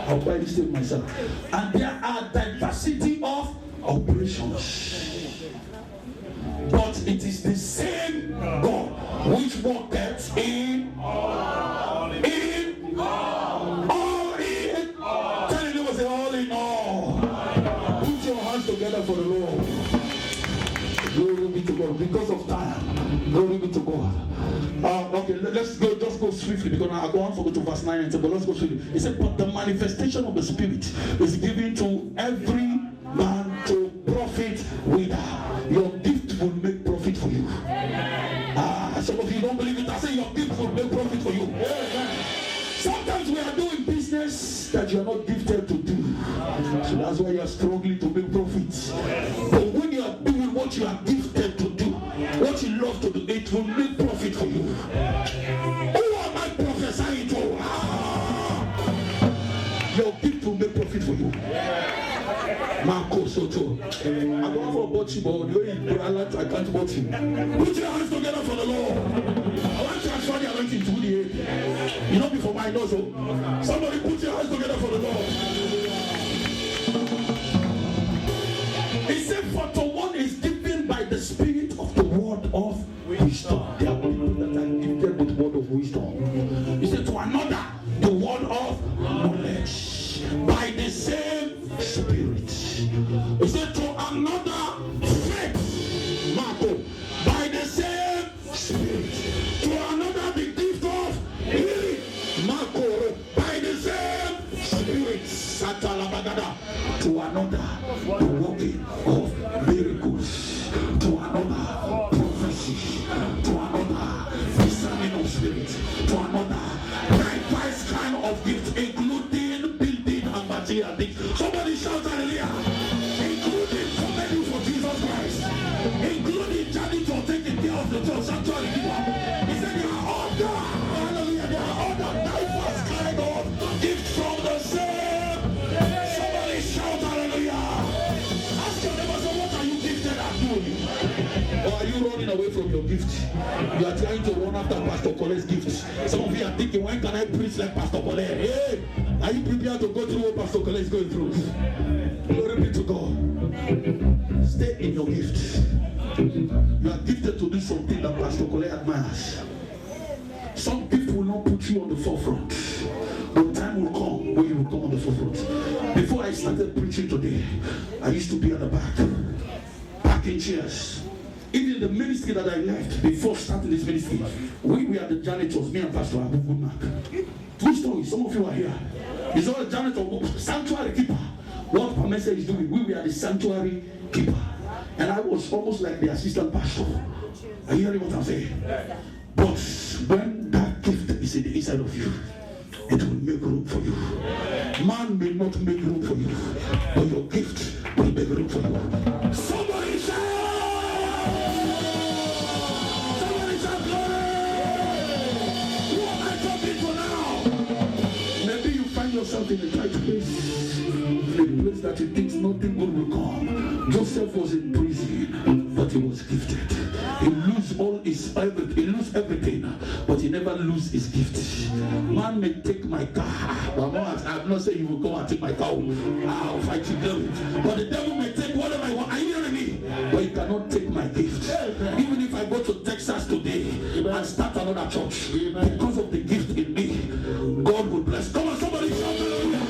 I will buy this tape myself. And there are diversity of operations. But it is the same God which worketh in all in. Tell him it was all in all. Put your hands together for the Lord. Glory be to God. Because of time. Glory be to God. Okay, let's go. Just go swiftly because I go on to go to verse 9 and 10. But let's go swiftly. It said, but the manifestation of the Spirit is given to every man to profit with her. Your gift will make profit for you. Some of you don't believe it. I say your gift will make profit for you. Sometimes we are doing business that you are not gifted to do. So that's why you are struggling to make profits. But when you are doing what you are gifted to do, what you love to do, it will make profit for you. Who am I prophesying to? Your gift will make profit for you. Marco Soto. I go for a bottle, but the way I can't bottle. Put your hands together for the Lord. I want to transfer the anointing to the air. You know before my nose. Somebody put your hands together for the Lord. He said, for to one is given by the Spirit of the word of wisdom. There are people that are gifted with word of wisdom. He said, to another, the word of knowledge by the same Spirit. He said, to another, faith, Marco, by the same Spirit. To another, the gift of healing, Marco, by the same Spirit. Satalabagada. To another, the working of miracles. To another, prophecy. To another, discerning of spirit. To another, likewise kind of gift, including building and material things. Somebody shout hallelujah. Including comedy for Jesus Christ. Including janitor taking care of the church sanctuary keeper. He said there are other, hallelujah, there are other diverse kind of gifts from the same. Somebody shout hallelujah. Ask your neighbor, so what are you gifted at doing? Or are you running away from your gift? You are trying to run after Pastor Colet's gifts. Some of you are thinking, when can I preach like Pastor Colet? Hey, are you prepared to go through what Pastor Colet is going through? Glory be to God. Stay in your gift. You are gifted to do something that Pastor Colet admires. Some gift will not put you on the forefront, but time will come when you will come on the forefront. Before I started preaching today, I used to be at the back, packing chairs. Even the ministry that I left before starting this ministry, we were the janitors, me and Pastor Abu Goodmark. True story, some of you are here. He's all a janitor, sanctuary keeper. What Pamesa is doing, we were the sanctuary keeper. And I was almost like the assistant pastor. Are you hearing what I'm saying? But when that gift is in the inside of you, it will make room for you. Man may not make room for you, but your gift will make room for you. Somebody shout! Somebody shout glory! Who am I talking to now? Maybe you find yourself in a tight place, in a place that you think nothing good will come. Joseph was in prison, but he was gifted. He lose everything, but he never lose his gift. Man may take my car. I'm not saying you will come and take my car. I'll fight you, devil. But the devil may take whatever I want. Are you hearing me? But he cannot take my gift. Even if I go to Texas today and start another church, because of the gift in me, God will bless. Come on, somebody shout hallelujah.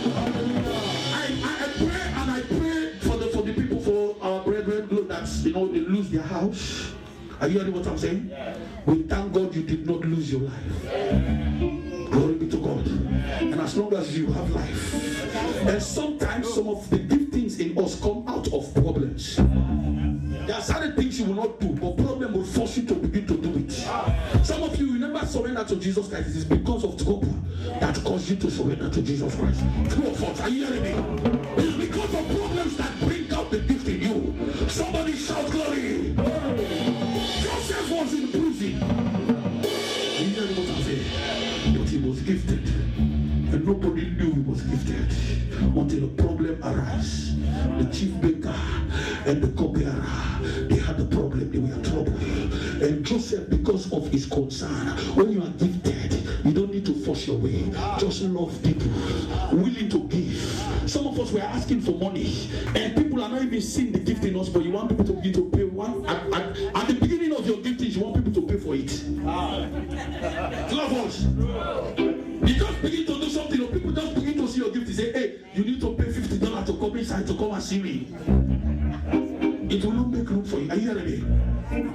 I pray for the people, for our brethren that they lose their house. Are you hearing what I'm saying? We thank God you did not lose your life. Glory be to God. And as long as you have life. And sometimes some of the giftings in us come out of problems. There are certain things you will not do, but problem will force you to begin to do it. Some of you never surrender to Jesus Christ. It is because of scope that caused you to surrender to Jesus Christ. True or false? Are you hearing me? It's because of problems that bring out the gift in you. Somebody shout glory. Joseph was in prison. Are you hearing what I'm saying? But he was gifted. And nobody knew he was gifted until a problem arose. The chief baker and the cupbearer, they had a problem, they were in trouble. And Joseph, because of his concern, when you are gifted, you don't need to force your way. Just love people, willing to give. Some of us were asking for money, and people are not even seeing the gift in us, but you want people to begin to pay one. At the beginning of your gifting, you want people to pay for it. Love us. You just begin to do something, or people just begin to see your gift and say, hey, you need to pay $50 to come inside to come and see me. It will not make room for you. Are you hearing me?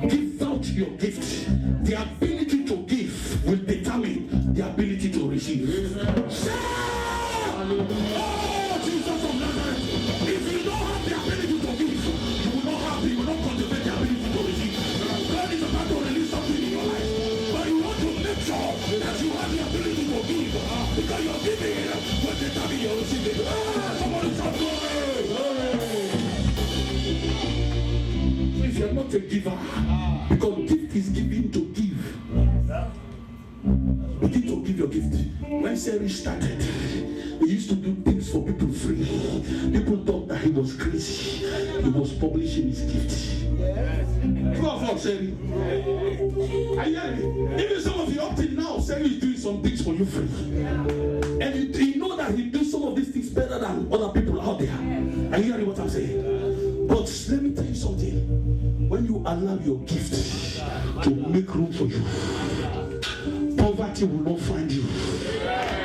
Give out your gift. The ability to give will determine the ability to receive. Oh, Jesus of Nazareth. If you don't have the ability to give, you will not cultivate the ability to receive. God is about to release something in your life. But you want to make sure that you have the ability to give. Because you're giving will determine your receiving. Somebody shout glory. If you're not a giver, because gift is given to give. Begin to give your gift. When Sarah started, he used to do things for people free. People thought that he was crazy. He was publishing his gift. True or false, Sarah? Even some of you up till now, Sarah is doing some things for you free. And you know that he does some of these things better than other people out there. Are you hearing what I'm saying? But let me tell you something. When you allow your gift to make room for you, poverty will not find you.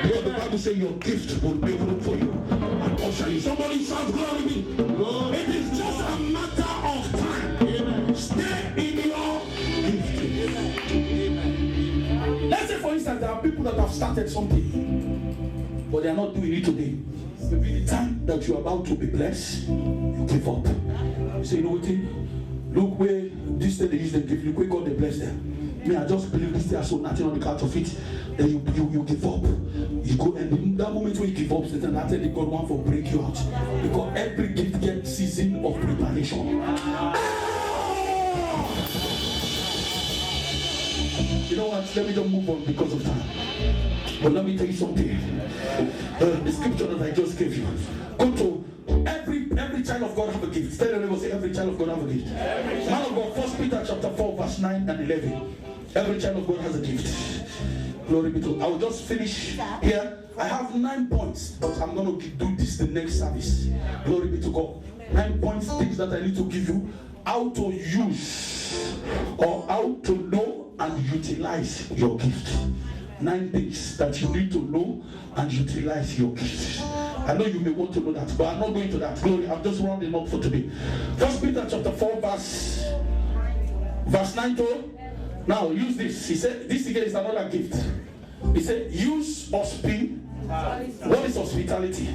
Because the Bible says your gift will make room for you and usher you. Somebody shout glory me. It is just a matter of time. Stay in your gift. Let's say, for instance, there are people that have started something, but they are not doing it today. The time that you are about to be blessed, you give up. You say, you know what? Look where this day they use the gift. Look where God they bless them. Me, I just believe this day I saw nothing on the couch of it. Then you give up. You go, and in that moment when you give up, Satan, I tell you God want to break you out. Because every gift gets season of preparation. You know what? Let me just move on because of time. But let me tell you something. The scripture that I just gave you. Go to every child of God have a gift. Tell your neighbor, say every child of God have a gift. Man of God, 1 Peter chapter 4, verse 9 and 11. Every child of God has a gift. Glory be to God. I will just finish here. I have 9 points, but I'm going to do this the next service. Glory be to God. 9 points, things that I need to give you. How to use or how to know and utilize your gift. 9 things that you need to know and utilize your gift. I know you may want to know that, but I'm not going to that. Glory, I'm just rounding up for today. 1 Peter chapter 4, verse 9 to. Now use this. He said, this again is another gift. He said, use hospitality. What is hospitality?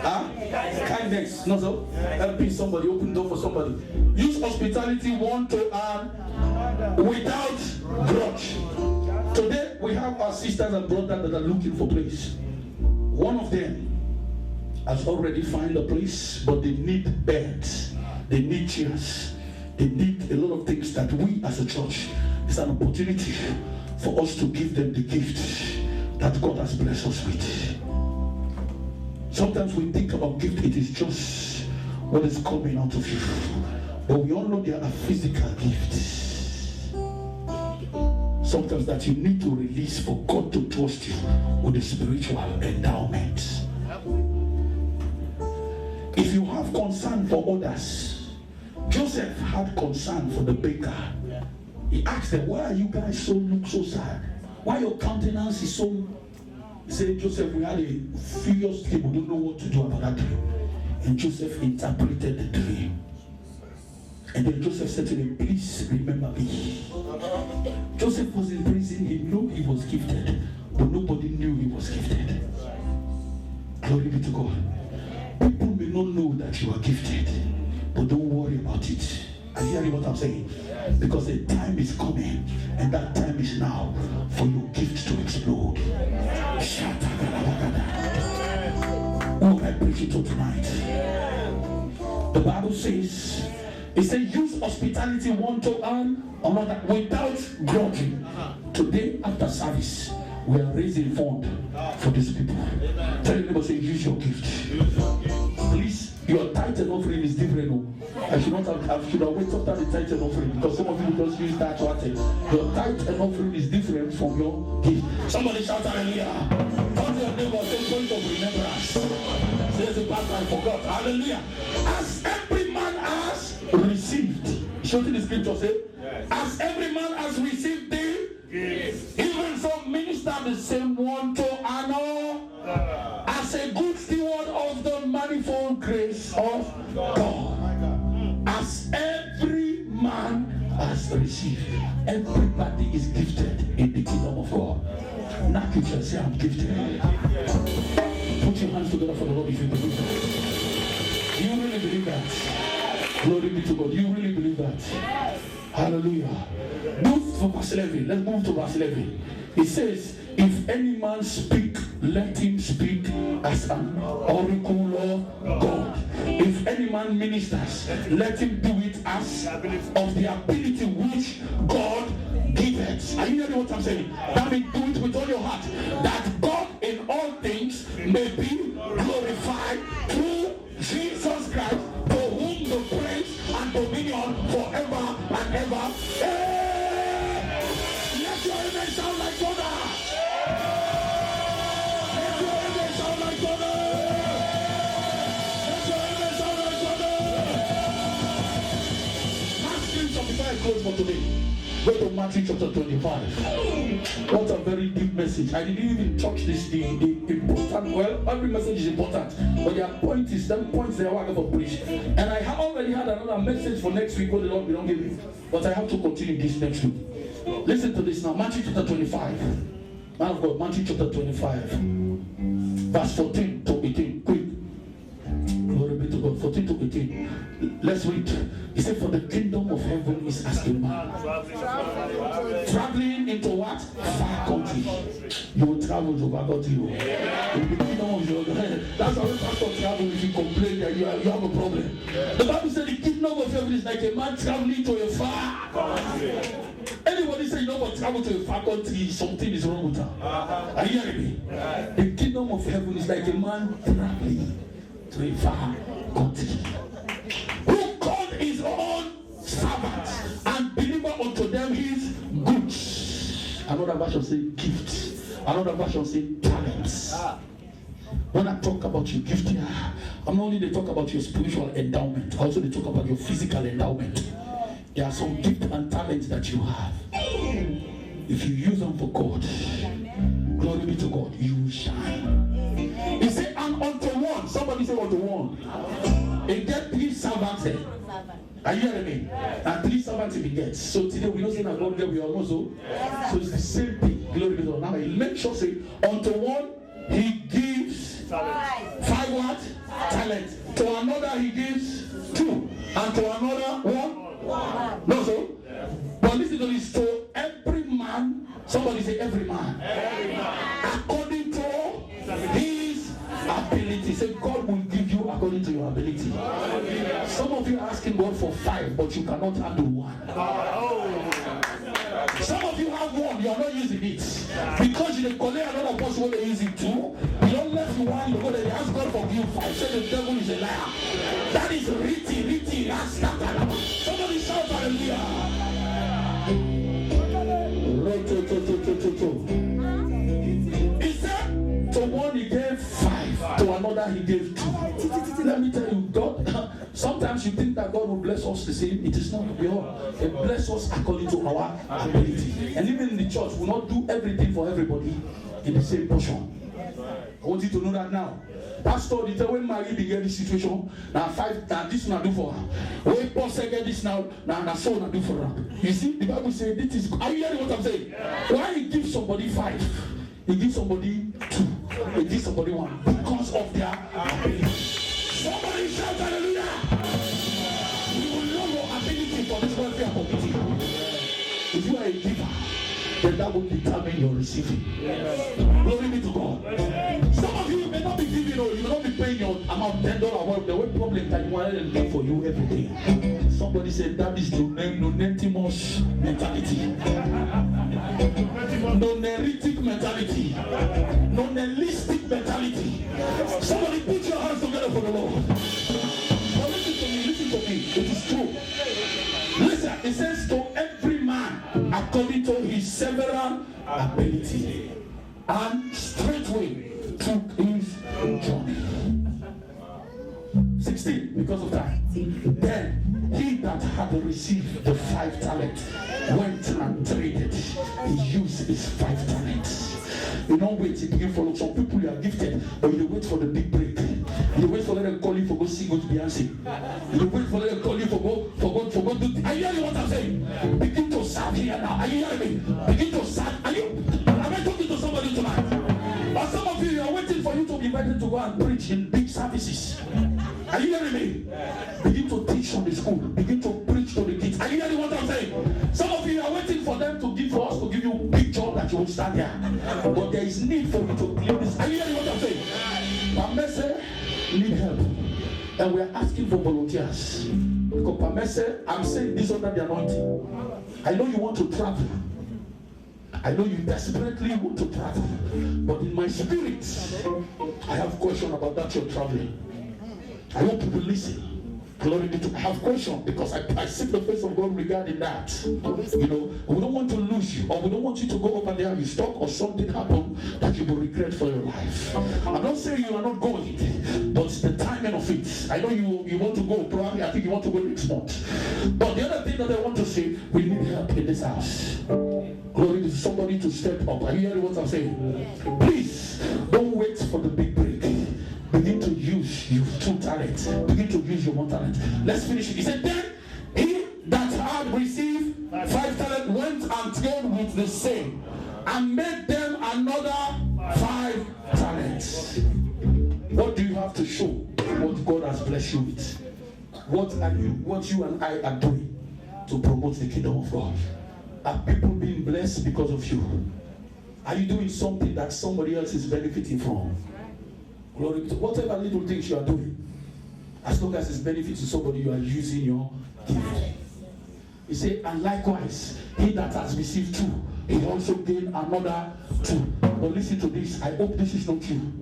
Kindness. No, so helping somebody, open door for somebody. Use hospitality one to without grudge. Today we have our sisters and brothers that are looking for place. One of them has already found a place, but they need beds, they need chairs, they need a lot of things that we as a church, it's an opportunity for us to give them the gift that God has blessed us with. Sometimes we think about gift, it is just what is coming out of you. But we all know there are physical gifts. Sometimes that you need to release for God to trust you with a spiritual endowment. If you have concern for others, Joseph had concern for the baker. He asked them, why are you guys look so sad? Why your countenance is so... He said, Joseph, we had a furious dream. We don't know what to do about that dream. And Joseph interpreted the dream. And then Joseph said to them, please remember me. Joseph was in prison. He knew he was gifted, but nobody knew he was gifted. Glory be to God. People may not know that you are gifted, but don't worry about it. Are you hearing what I'm saying? Because a time is coming, and that time is now for your gift to explode. Who am I preaching to tonight? The Bible says, it says, use hospitality one to another without grudging. Today, after service, we are raising fund for these people. Tell your neighbor, say, use your gift. Please, your tithe and offering is different. I should have waited after the tithe and offering, because some of you just use that to attend. Your tithe and offering is different from your gift. Somebody shout hallelujah. Come to your neighbor, say, point of remembrance. Says the pastor, I forgot. Hallelujah. As every man has received. Shouldn't the scripture say? Yes. As every man has received the yes. Even some minister the same one to another. As a good steward of the manifold grace of God. As every man has received. Everybody is gifted in the kingdom of God. Now you can say, I'm gifted. Put your hands together for the Lord if you believe that. Do you really believe that? Glory be to God. Do you really believe that? Hallelujah. Move for verse 11. Let's move to verse 11. It says, if any man speak, let him speak as an oracle of God. If any man ministers, let him do it as of the ability which God giveth. Are you hearing what I'm saying? That means do it with all your heart. That God in all things may be glorified through Jesus Christ, for whom the praise and dominion forever and ever. Hey! Let your amen sound like thunder. Let your amen sound like thunder. Let your amen sound like thunder. Last scripture before I close for today. Go to Matthew chapter 25. What a very deep message. I didn't even touch this, the important, well, every message is important, but their point is, them points they are working for preach. And I have already had another message for next week, what the Lord will not give me. But I have to continue this next week. Listen to this now, Matthew chapter 25. Man of God, Matthew chapter 25. Verse 14 to 18. Quick. Glory be to God. 14 to 18. Let's read. He said, for the kingdom of heaven is as a man traveling into what? Far country. You will travel to forget you. In the kingdom of your head. That's how the pastor travel. If you complain that you have a problem. The Bible said the kingdom of heaven is like a man traveling to a far country. Anybody say you know what travel to a far country, something is wrong with her. Are you hearing me? The kingdom of heaven is like a man traveling to a far country, who called his own servants and delivered unto them his goods. Another version say gifts. Another version say talents. When I talk about your gift here, I'm not only they talk about your spiritual endowment, also they talk about your physical endowment. There are some gifts and talents that you have. If you use them for God, glory be to God, you will shine. He said, and unto one, somebody say unto one. He get 3 servants there. Are you hearing me? And 3 servants he gets. So today we don't say that God gave we almost so. So it's the same thing. Glory be to God. Now he make sure say, unto one he gives 5 what? Talents. To another he gives 2. And to another 1. No, so? But listen to this. To every man, somebody say every man. Every man. According to his ability. Say God will give you according to your ability. Some of you are asking God for 5, but you cannot handle 1. Some of you have 1, you are not using it. Because you collect another person when they use it 2. You don't left 1, you go there, they ask God for you 5. Say the devil is a liar. That is riti. Somebody shout hallelujah. He said, to one he gave 5, to another he gave 2. Let me tell you, God, sometimes you think that God will bless us the same. It is not. We all bless us according to our ability. And even in the church, we will not do everything for everybody in the same portion. I want you to know that now. Pastor, the time when Mary began this situation, now 5, now this one I do for her. When Pastor get this now so I do for her. You see, the Bible says this is. Are you hearing what I'm saying? Why he gives somebody 5? He gives somebody 2. He gives somebody 1 because of their ability. Somebody shout hallelujah. We will know your ability for this welfare committee. that will determine your receiving. Glory be to God. Some of you may not be giving, or you may not be paying your amount $10. Well, the way problem that you want to do for you every day. Somebody said that is the nonentimus mentality, noneritic mentality, nonelistic mentality. Somebody put your hands together for the Lord. But listen to me, it is true. Listen, it says to every man according to his several ability, and straightway took his journey. 16, because of time. Then he that had received the 5 talents went and traded. He used his 5 talents. You don't wait to begin follow. Some people you are gifted, but you wait for the big break. You wait for them to call you for go sing with Beyonce. You wait for them to call you for go do. Are you hearing what I'm saying? Begin to serve here now. Are you hearing me? Begin to serve. Am I talking to somebody tonight? But some of you are waiting for you to be invited to go and preach in big services. Are you hearing me? Begin to teach on the school. Begin to preach to the kids. Are you hearing what I'm saying? Some of you are waiting for them to give us to give you a big job that you will start there. But there is need for you to clear this. Are you hearing what I'm saying? Pamese need help. And we are asking for volunteers. Because Pamese, I'm saying this under the anointing. I know you want to travel. I know you desperately want to travel. But in my spirit, I have a question about that you're traveling. I want people to listen. Glory be to God. I have a question because I seek the face of God regarding that. You know, we don't want to lose you, or we don't want you to go over there, you stuck, or something happen that you will regret for your life. I'm not saying you are not going, but the timing of it. I know you want to go, probably I think you want to go next month. But the other thing that I want to say, we need help in this house. Glory to somebody to step up. Are you hearing what I'm saying? Please, don't wait for the big break. Begin to use your 2 talents. Begin to use your 1 talent. Let's finish it. He said, then he that had received 5 talents went and traded with the same, and made them another 5 talents. What do you have to show what God has blessed you with? What you and I are doing to promote the kingdom of God? Are people being blessed because of you? Are you doing something that somebody else is benefiting from? Glory to whatever little things you are doing, as long as it's benefiting somebody, you are using your gift. He said, and likewise, he that has received 2, he also gained another 2. But listen to this, I hope this is not you.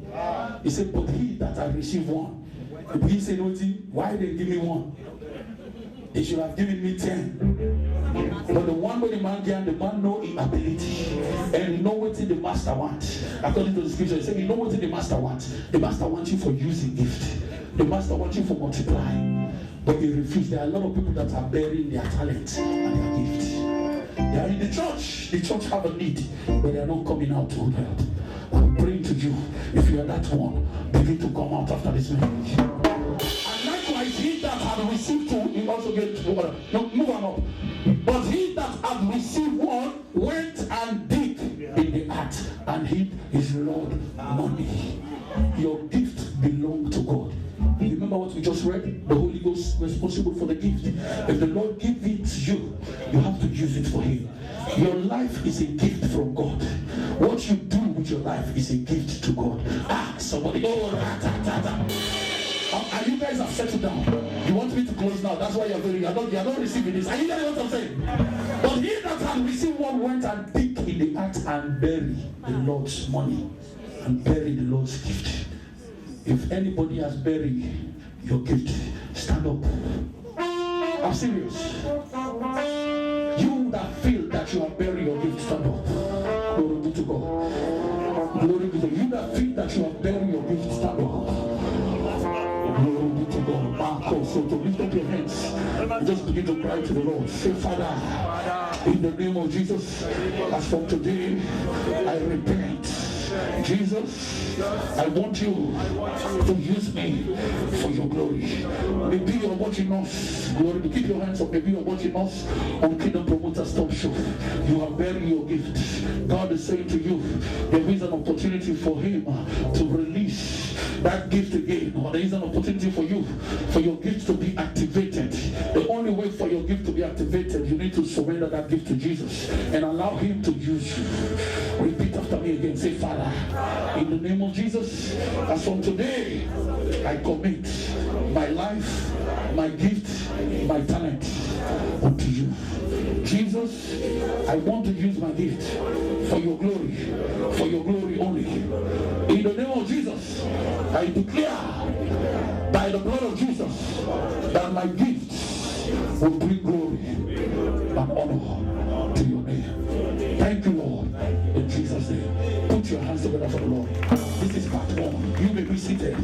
He said, but he that has received 1, he said, why they give me 1? They should have given me 10. But the one where the man can, the man know his ability. And he know what the master wants. According to the scripture, he said, you know what the master wants. The master wants you for using gift. The master wants you for multiplying. But you refuse. There are a lot of people that are burying their talent and their gift. They are in the church. The church have a need, but they are not coming out to help. I'm praying to you. If you are that one, begin to come out after this message. He that had received 2, he also gave 2. No, move on up. But he that had received 1 went and dig in the earth and hid his Lord money. Your gift belongs to God. You remember what we just read? The Holy Ghost is responsible for the gift. If the Lord gives it to you, you have to use it for Him. Your life is a gift from God. What you do with your life is a gift to God. Somebody. And you guys have settled down. You want me to close now. That's why you're not receiving this. Are you hearing what I'm saying? But he that had received 1 went and dig in the earth and buried the Lord's money and buried the Lord's gift. If anybody has buried your gift, stand up. I'm serious. You that feel that you have buried your gift, stand up. Glory be to God. Glory be to God. You that feel that you have buried your gift, stand up. Glory be to God. So to lift up your hands, just begin to cry to the Lord. Say, Father, in the name of Jesus, as from today, I repent. Jesus, I want you to use me for your glory. Maybe you're watching us. Glory, keep your hands up. Maybe you're watching us on Kingdom Promoters Talk Show. You are bearing your gift. God is saying to you, there is an opportunity for Him to release that gift again. Or there is an opportunity for you, for your gift to be activated. The only way for your gift to be activated, you need to to surrender that gift to Jesus and allow him to use you. Repeat after me again. Say, Father, in the name of Jesus, as from today, I commit my life, my gift, my talent unto you. Jesus, I want to use my gift for your glory only. In the name of Jesus, I declare by the blood of Jesus that my gift will bring glory and honor to your name. Thank you, Lord, in Jesus' name. Put your hands together for the Lord. This is part one. You may be seated.